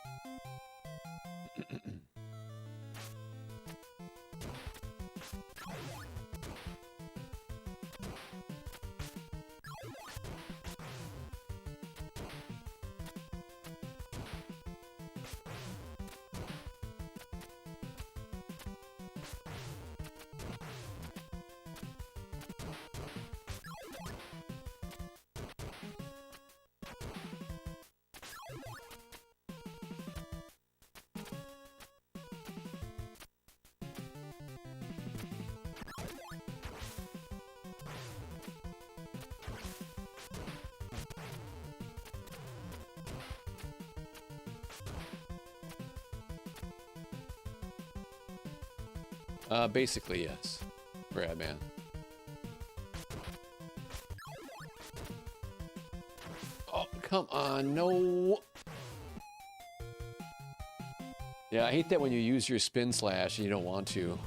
A: Basically, yes. Bradman. Oh, come on, no. Yeah, I hate that when you use your spin slash and you don't want to.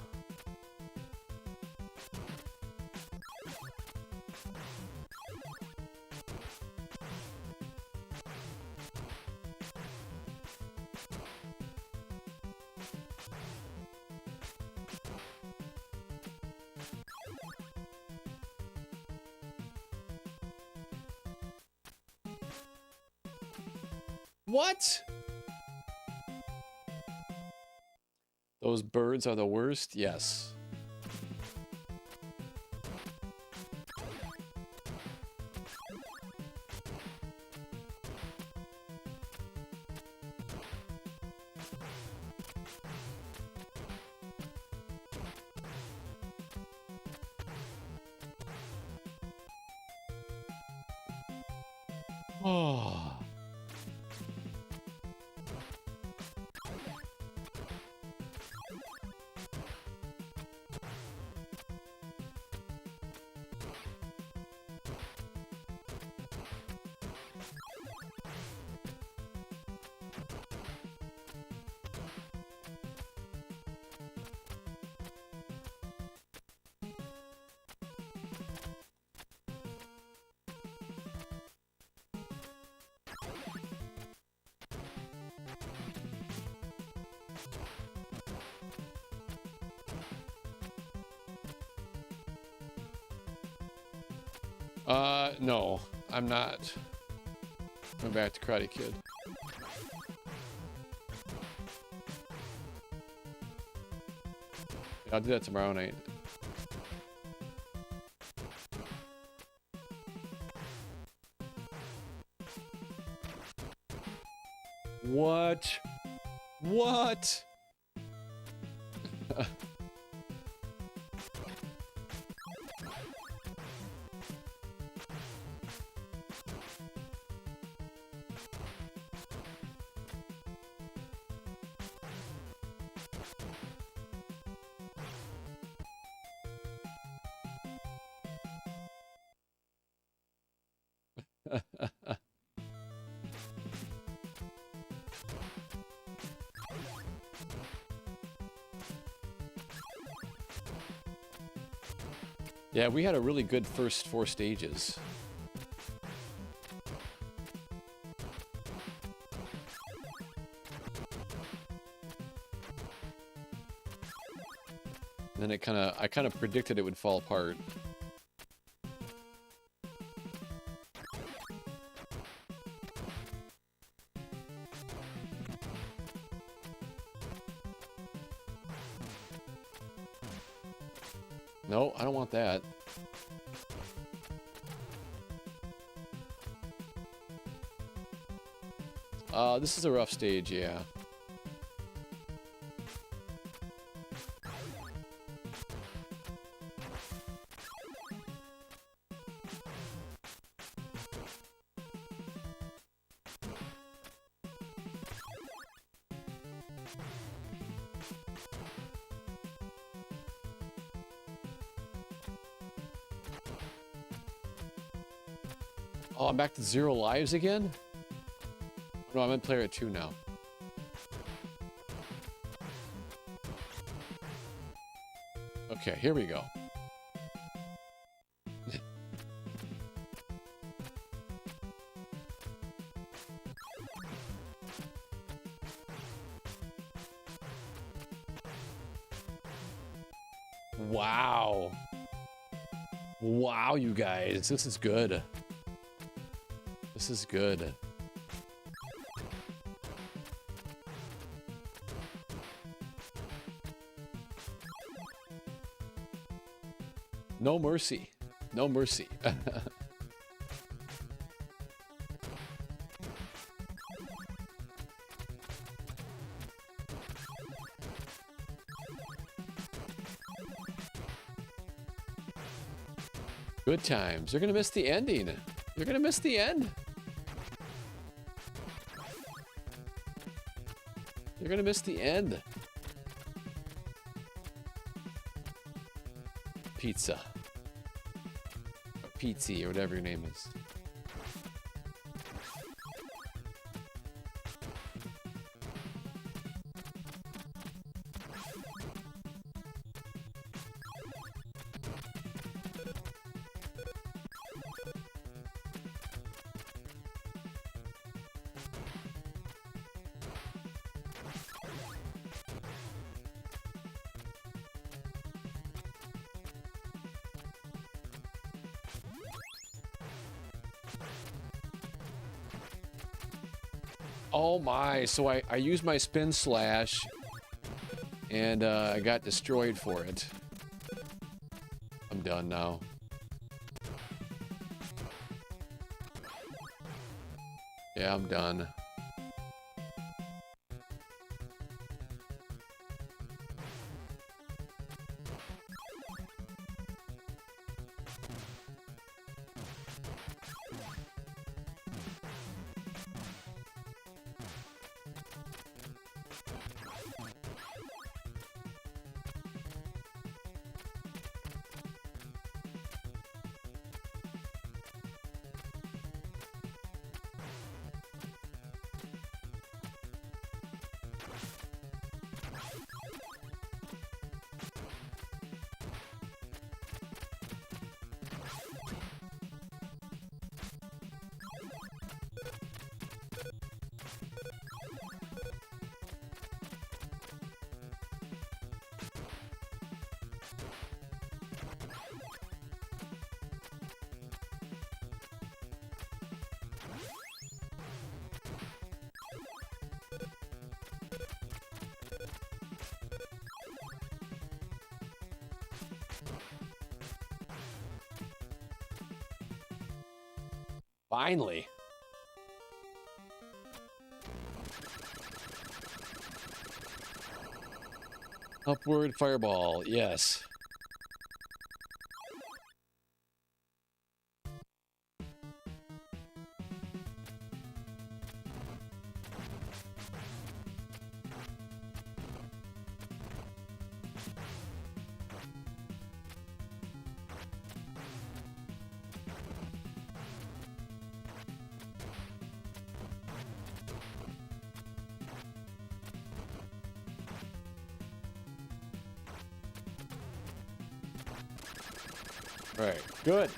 A: What? Those birds are the worst? Yes. Oh. No, I'm not. Going back to Karate Kid. Yeah, I'll do that tomorrow night. What? What? Yeah, we had a really good first 4 stages. Then I kind of predicted it would fall apart. No, I don't want that. This is a rough stage, yeah. Oh, I'm back to 0 lives again? No, I'm in player 2 now. Okay, here we go. Wow. Wow, you guys. This is good. This is good. No mercy. No mercy. Good times. You're gonna miss the ending. You're gonna miss the end. You're gonna miss the end. Pizza. Or Pizzi, or whatever your name is. Oh my, so I used my spin slash and I got destroyed for it. I'm done now. Yeah, I'm done. Finally. Upward fireball, yes. Right, good.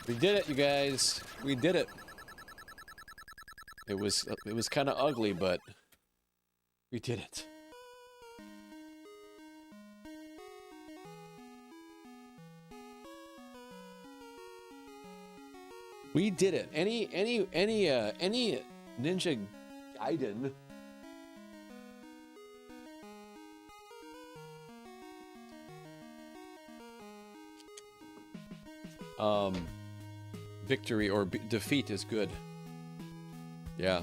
A: We did it, you guys. We did it. It was kind of ugly, but we did it. We did it. Any Ninja Gaiden victory or defeat is good. Yeah.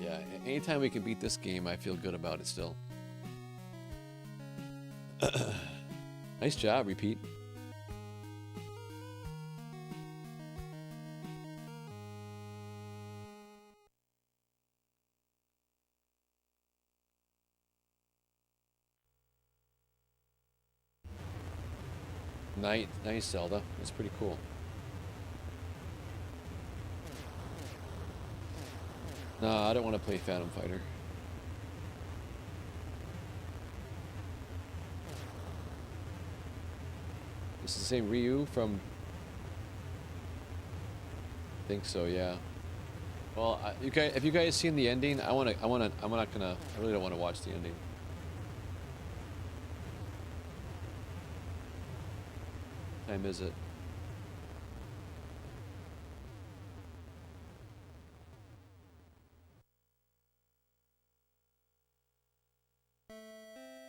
A: Yeah, anytime we can beat this game, I feel good about it still. Nice job, Repeat. Nice, Zelda. That's pretty cool. No, I don't want to play Phantom Fighter. It's the same Ryu from... I think so, yeah. Well, you guys, have you guys seen the ending? I'm not gonna, I really don't want to watch the ending. What time is it?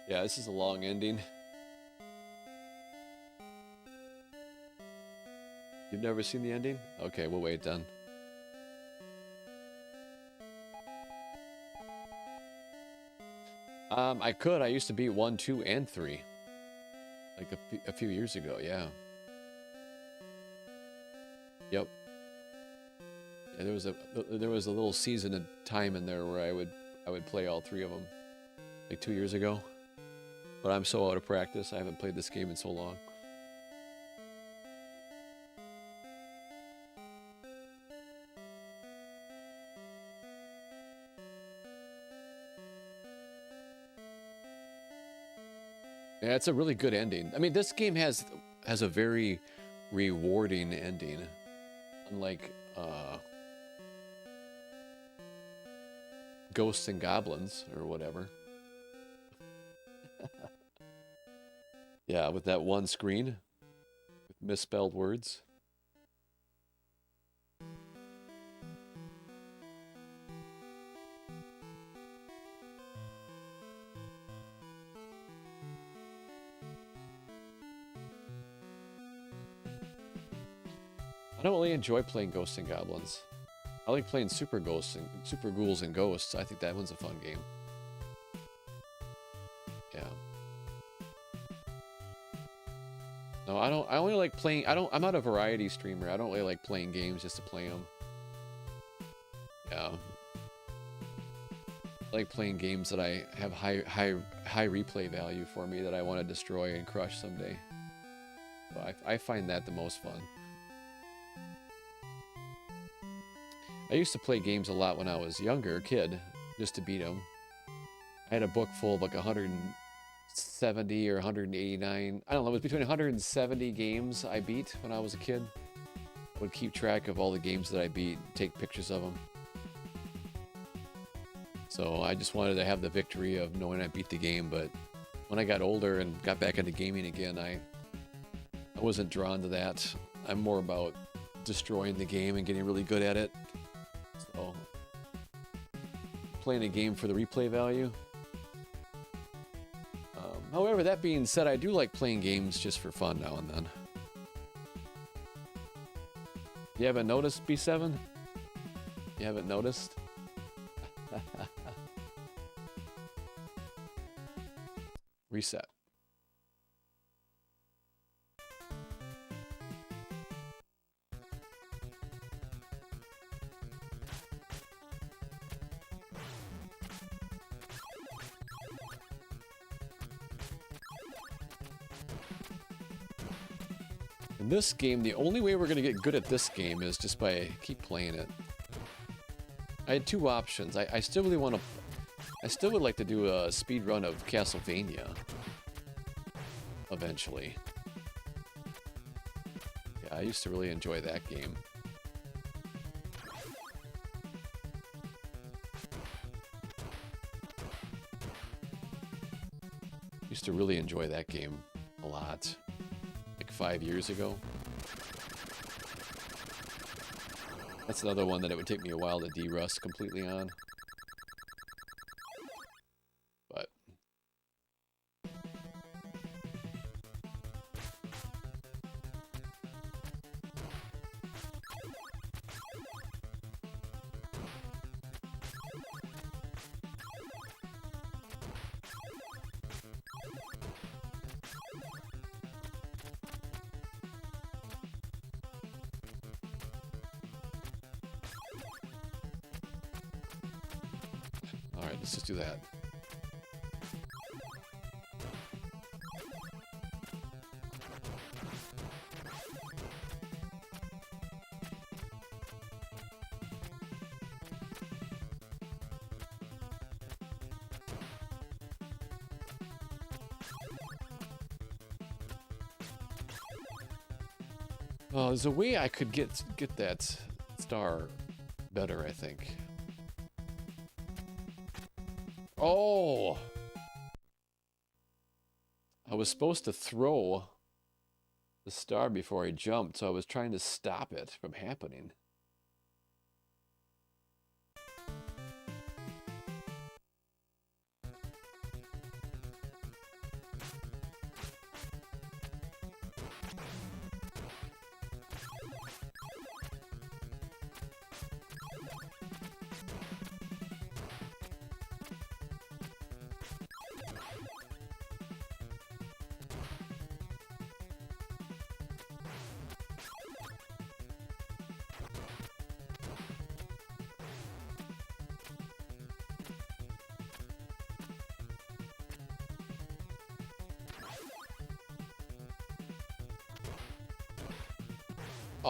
A: Yeah, this is a long ending. You've never seen the ending? Okay, we'll wait then. I could. I used to beat 1, 2, and 3. Like a few years ago, yeah. Yep. Yeah, there was a little season of time in there where I would play all 3 of them. Like 2 years ago. But I'm so out of practice, I haven't played this game in so long. Yeah, it's a really good ending. I mean, this game has a very rewarding ending. Unlike Ghosts and Goblins or whatever. Yeah, with that one screen with misspelled words. I don't really enjoy playing Ghosts and Goblins. I like playing Super Ghosts and Super Ghouls and Ghosts. I think that one's a fun game. Yeah. No, I don't. I only like playing. I'm not a variety streamer. I don't really like playing games just to play them. Yeah. I like playing games that I have high replay value for me that I want to destroy and crush someday. So I find that the most fun. I used to play games a lot when I was younger, a kid, just to beat them. I had a book full of like 170 or 189. I don't know, it was between 170 games I beat when I was a kid. I would keep track of all the games that I beat, take pictures of them. So I just wanted to have the victory of knowing I beat the game, but when I got older and got back into gaming again, I wasn't drawn to that. I'm more about destroying the game and getting really good at it. So, playing a game for the replay value. However, that being said, I do like playing games just for fun now and then. You haven't noticed, B7? You haven't noticed? Reset. In this game, the only way we're going to get good at this game is just by keep playing it. I had 2 options. I still really want to... I still would like to do a speed run of Castlevania. Eventually. Yeah, I used to really enjoy that game. Used to really enjoy that game a lot. 5 years ago. That's another one that it would take me a while to de-rust completely on. But Alright, let's just do that. Oh, there's a way I could get that star better, I think. Oh! I was supposed to throw the star before I jumped, so I was trying to stop it from happening.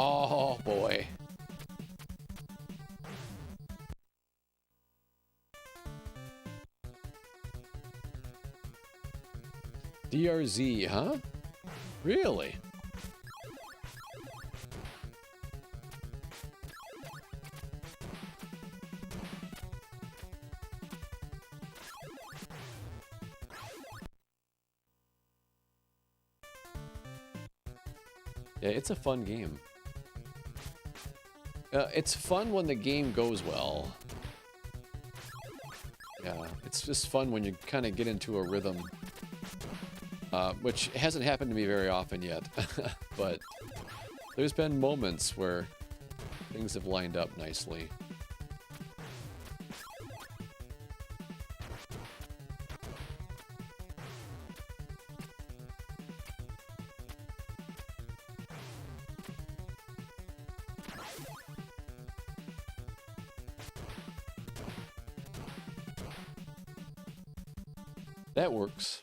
A: Oh boy. DRZ, huh? Really? Yeah, it's a fun game. It's fun when the game goes well. Yeah, it's just fun when you kind of get into a rhythm. Which hasn't happened to me very often yet. But there's been moments where things have lined up nicely. That works.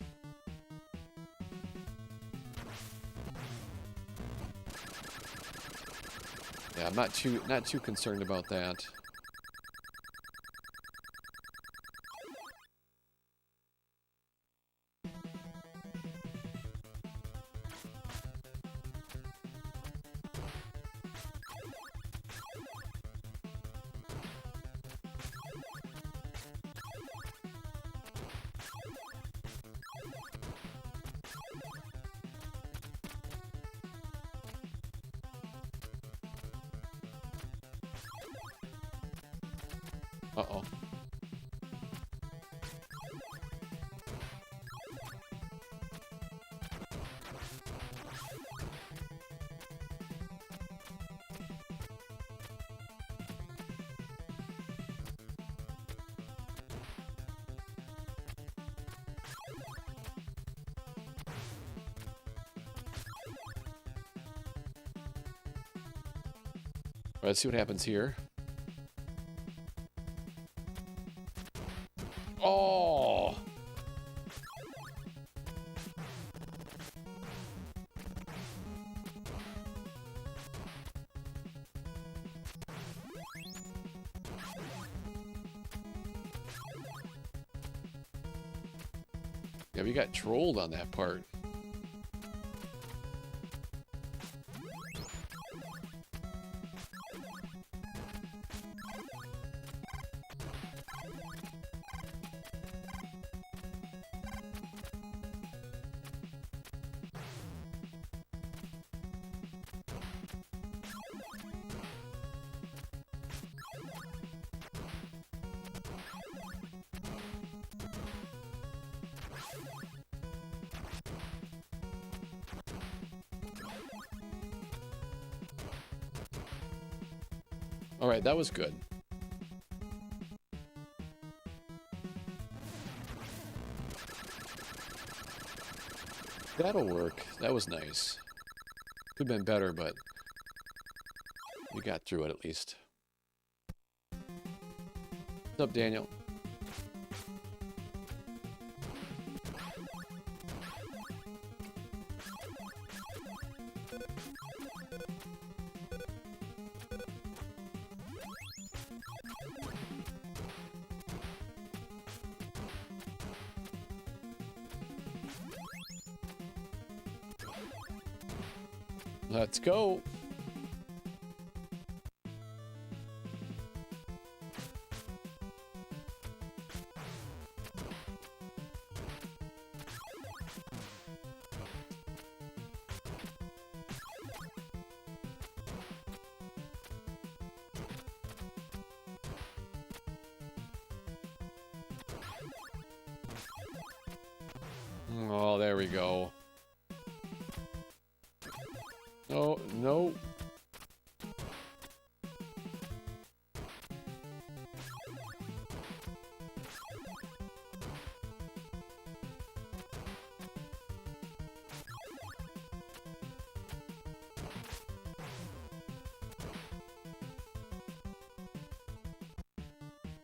A: Yeah, I'm not too concerned about that. Uh-oh. Let's see what happens here. Oh! Yeah, we got trolled on that part. All right, that was good. That'll work. That was nice. Could have been better, but we got through it at least. What's up, Daniel? Let's go. Oh, there we go. Oh, no.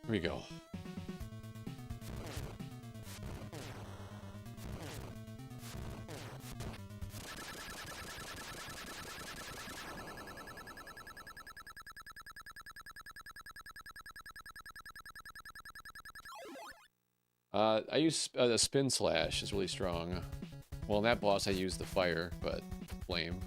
A: Here we go. I use the spin slash is really strong. Well, in that boss I use the fire, but flame.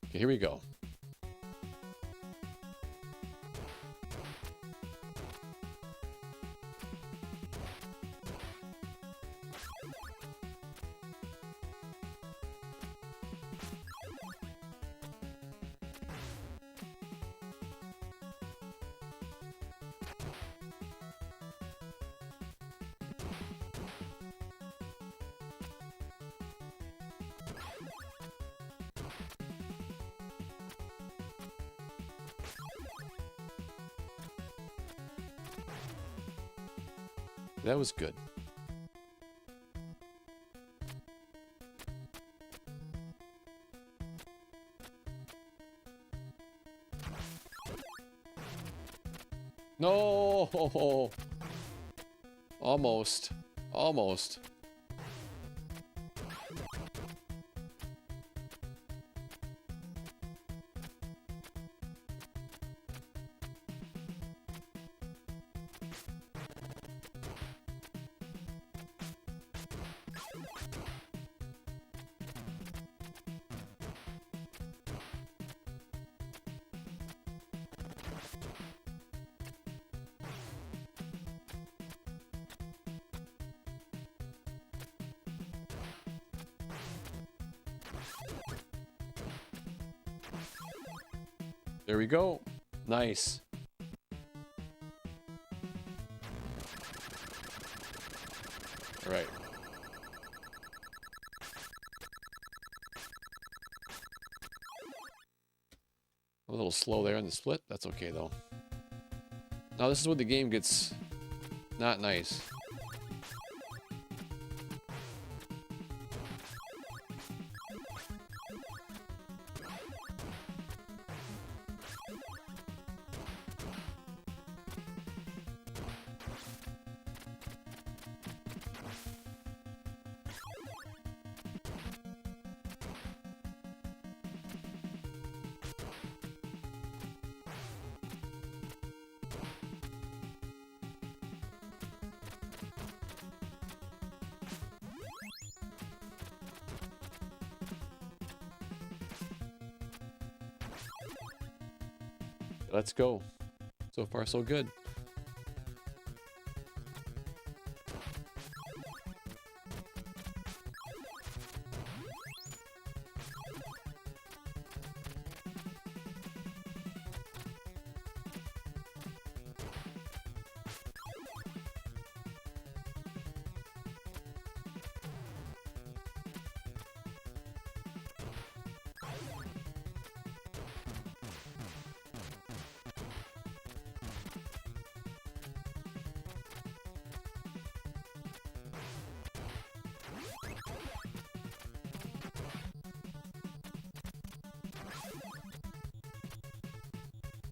A: Okay, here we go. That was good. No! Almost. Almost. There we go. Nice. All right. A little slow there in the split. That's okay, though. Now, this is where the game gets not nice. Let's go. So far, so good.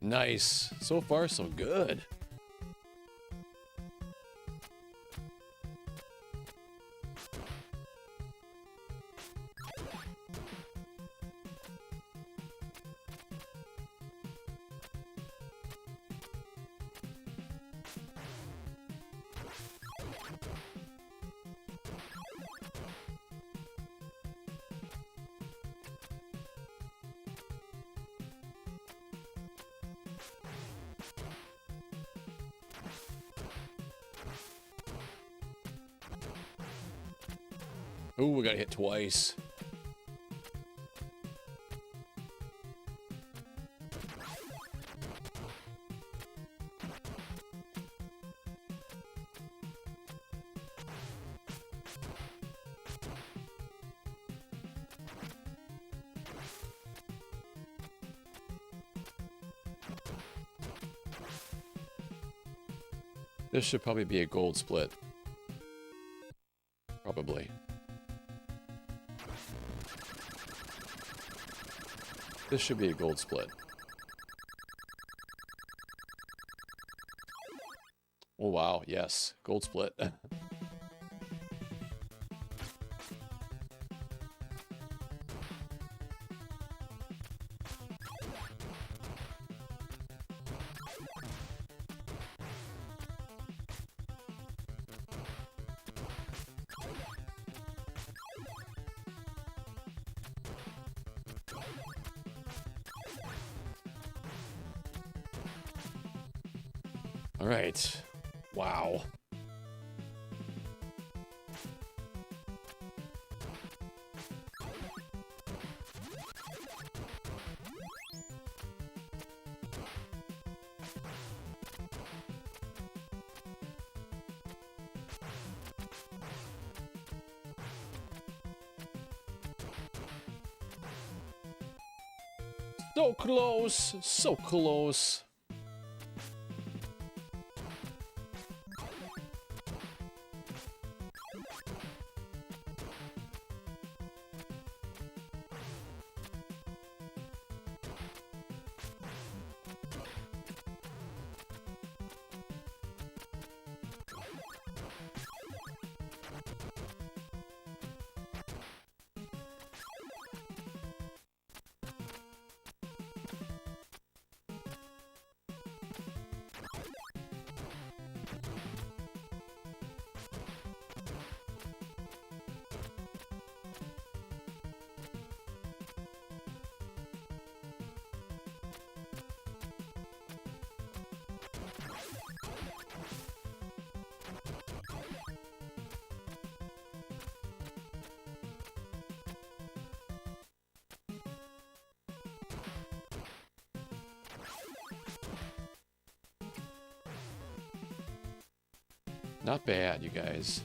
A: Nice. So far, so good. Ooh, we got hit twice. This should probably be a gold split. Probably. This should be a gold split. Oh wow, yes. Gold split. All right. Wow. So close, so close. Not bad, you guys.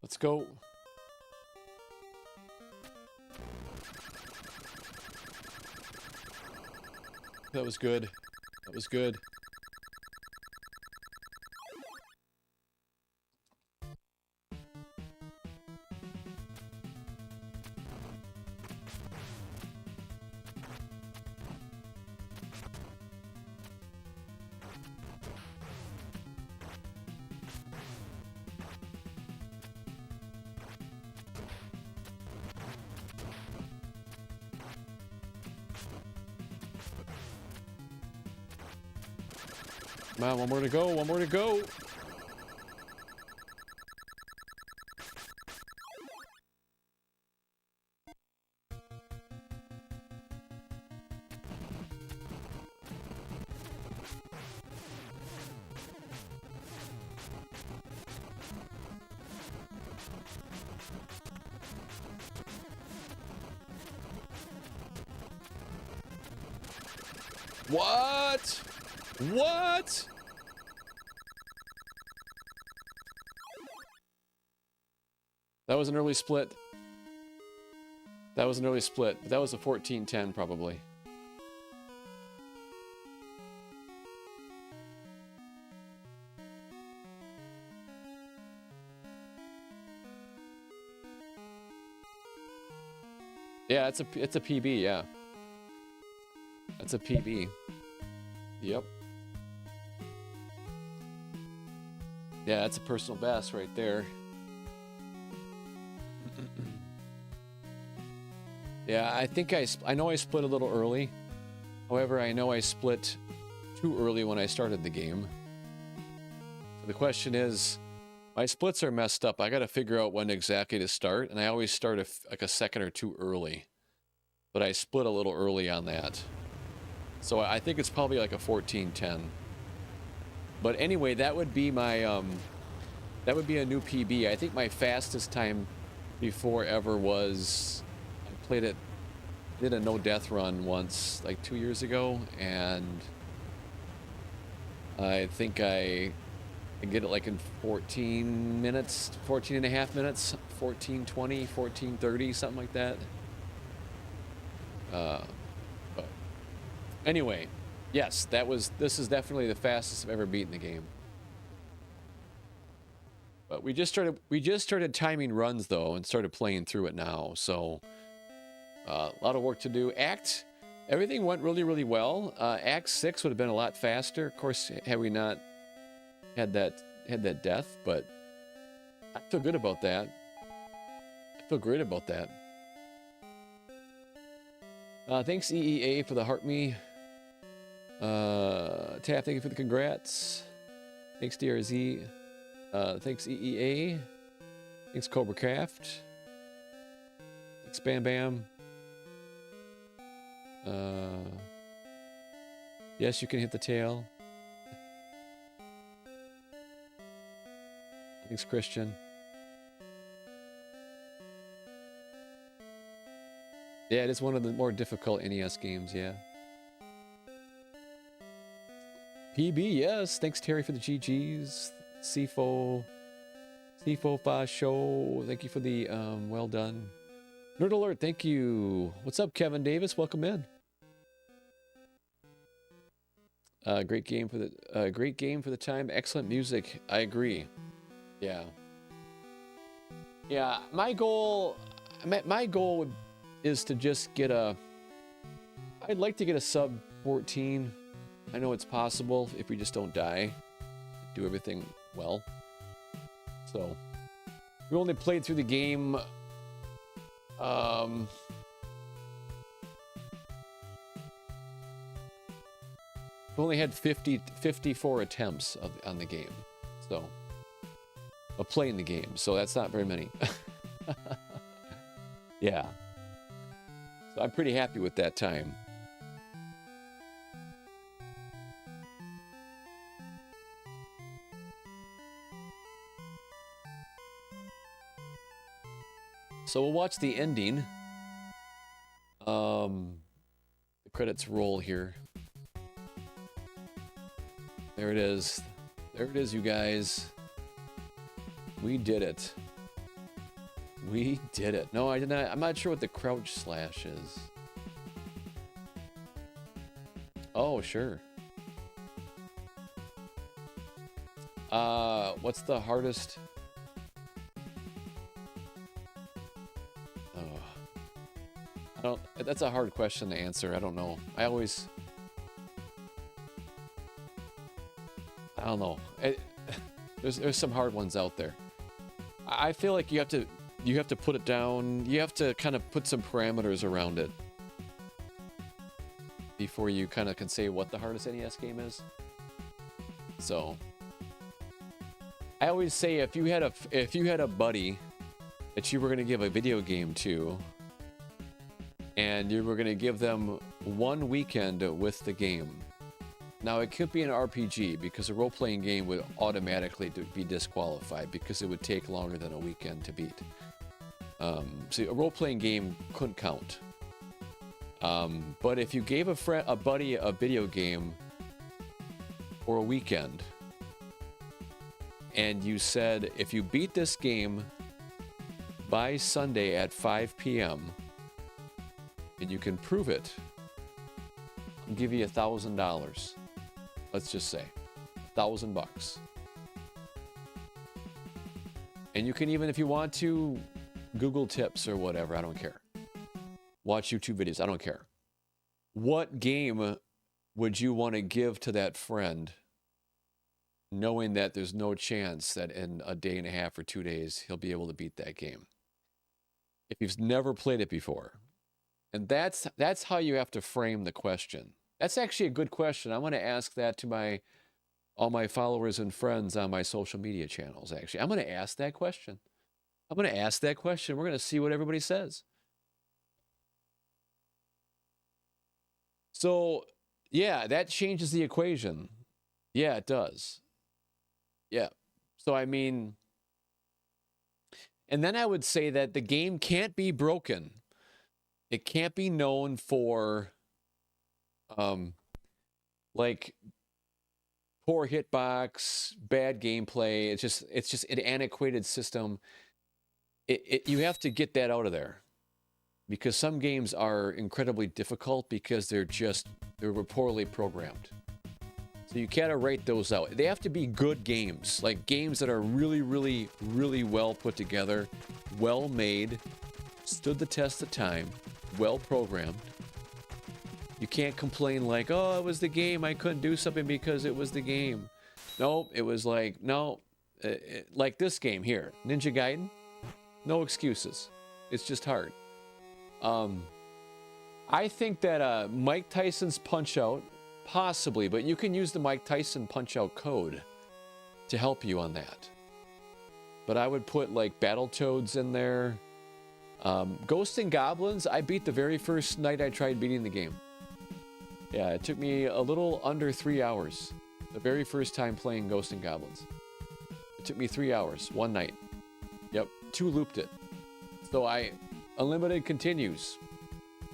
A: Let's go. That was good. That was good. Come on, one more to go, one more to go. What? What? That was an early split. That was an early split. That was a 14-10 probably. Yeah, it's a PB, yeah. That's a PB. Yep. Yeah, that's a personal best right there. Yeah, I think I know I split a little early. However, I know I split too early when I started the game. So the question is, my splits are messed up. I got to figure out when exactly to start, and I always start like a second or two early. But I split a little early on that. So I think it's probably like a 14-10. But anyway, that would be my that would be a new PB. I think my fastest time before ever was did a no death run once like 2 years ago, and I think I get it like in 14 minutes, 14 and a half minutes, 14:20, 14:30, something like that. But anyway, yes, this is definitely the fastest I've ever beaten the game. But we just started timing runs though and started playing through it now. So a lot of work to do. Everything went really, really well. Act 6 would have been a lot faster, of course, had we not had that death, but I feel good about that. I feel great about that. Thanks EEA for the heart me. Taff, thank you for the congrats. Thanks DRZ. Thanks EEA. Thanks Cobra Craft. Thanks Bam Bam. Yes, you can hit the tail. Thanks Christian. Yeah, it is one of the more difficult NES games, yeah. PB, yes. Thanks, Terry, for the GGs. CFO Fa Show. Thank you for the well done. Nerd Alert, thank you. What's up, Kevin Davis? Welcome in. Great game for the time. Excellent music. I agree. Yeah. Yeah, my goal is to just get I'd like to get a sub 14. I know it's possible if we just don't die, do everything well. So we only played through the game we only had 54 attempts on the game, so of playing the game, so that's not very many. Yeah, so I'm pretty happy with that time. So we'll watch the ending. The credits roll here. There it is. There it is, you guys. We did it. We did it. No, I did not. I'm not sure what the crouch slash is. Oh, sure. What's the hardest? That's a hard question to answer. I don't know. I don't know. There's some hard ones out there. I feel like you have to put it down. You have to kind of put some parameters around it before you kind of can say what the hardest NES game is. So I always say if you had a buddy that you were going to give a video game to, and you were going to give them one weekend with the game. Now, it could be an RPG, because a role-playing game would automatically be disqualified because it would take longer than a weekend to beat. So a role-playing game couldn't count. But if you gave a buddy a video game for a weekend, and you said, if you beat this game by Sunday at 5 p.m., and you can prove it, I'll give you $1,000. Let's just say $1,000. And you can even, if you want to, Google tips or whatever, I don't care. Watch YouTube videos, I don't care. What game would you want to give to that friend, knowing that there's no chance that in a day and a half or 2 days he'll be able to beat that game? If you've never played it before. And that's how you have to frame the question. That's actually a good question. I'm going to ask that to all my followers and friends on my social media channels, actually. I'm going to ask that question. We're going to see what everybody says. So, yeah, that changes the equation. Yeah, it does. Yeah. So, I mean, and then I would say that the game can't be broken. It can't be known for, like, poor hitbox, bad gameplay. It's just an antiquated system. You have to get that out of there, because some games are incredibly difficult because they were poorly programmed. So you gotta rate those out. They have to be good games, like games that are really, really, really well put together, well made, stood the test of time, well programmed. You can't complain like, oh, it was the game, I couldn't do something because it was the game. No, it was like, no, like this game here, Ninja Gaiden, no excuses. It's just hard. I think that Mike Tyson's Punch-Out, possibly, but you can use the Mike Tyson Punch-Out code to help you on that. But I would put like Battletoads in there. Ghosts and Goblins, I beat the very first night I tried beating the game. Yeah, it took me a little under 3 hours. The very first time playing Ghosts and Goblins. It took me 3 hours, one night. Yep, 2 looped it. So unlimited continues.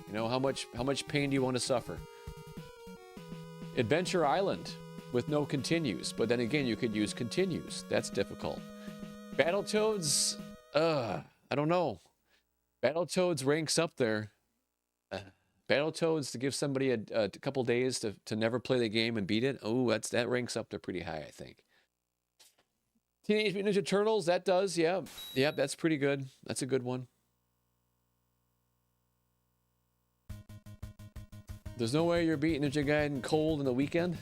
A: You know, how much pain do you want to suffer? Adventure Island with no continues, but then again, you could use continues. That's difficult. Battletoads, I don't know. Battletoads ranks up there. Battletoads, to give somebody a couple days to never play the game and beat it, that ranks up there pretty high, I think. Teenage Mutant Ninja Turtles, that does, yeah. Yeah, that's pretty good. That's a good one. There's no way you're beating Ninja Gaiden cold in the weekend?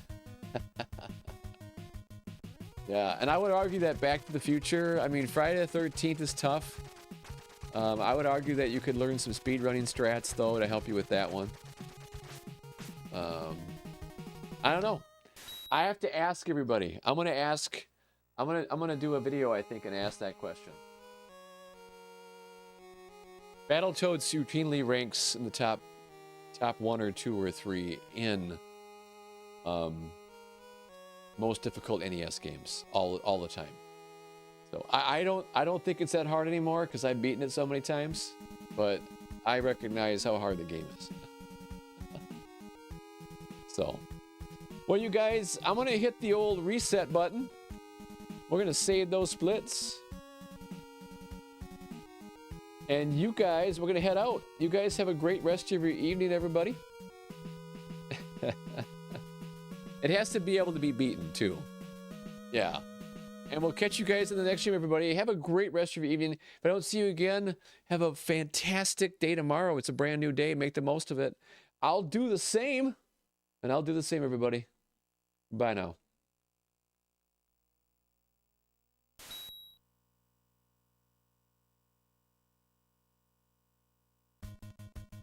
A: Yeah, and I would argue that Back to the Future, I mean, Friday the 13th is tough. I would argue that you could learn some speedrunning strats, though, to help you with that one. I don't know. I have to ask everybody. I'm gonna do a video, I think, and ask that question. Battletoads routinely ranks in the top 1 or 2 or 3 in most difficult NES games all the time. So I don't think it's that hard anymore because I've beaten it so many times, but I recognize how hard the game is. So, well, you guys, I'm gonna hit the old reset button. We're gonna save those splits. And you guys, we're gonna head out. You guys have a great rest of your evening, everybody. It has to be able to be beaten, too. Yeah. And we'll catch you guys in the next stream, everybody. Have a great rest of your evening. If I don't see you again, have a fantastic day tomorrow. It's a brand new day. Make the most of it. I'll do the same. And I'll do the same, everybody. Bye now.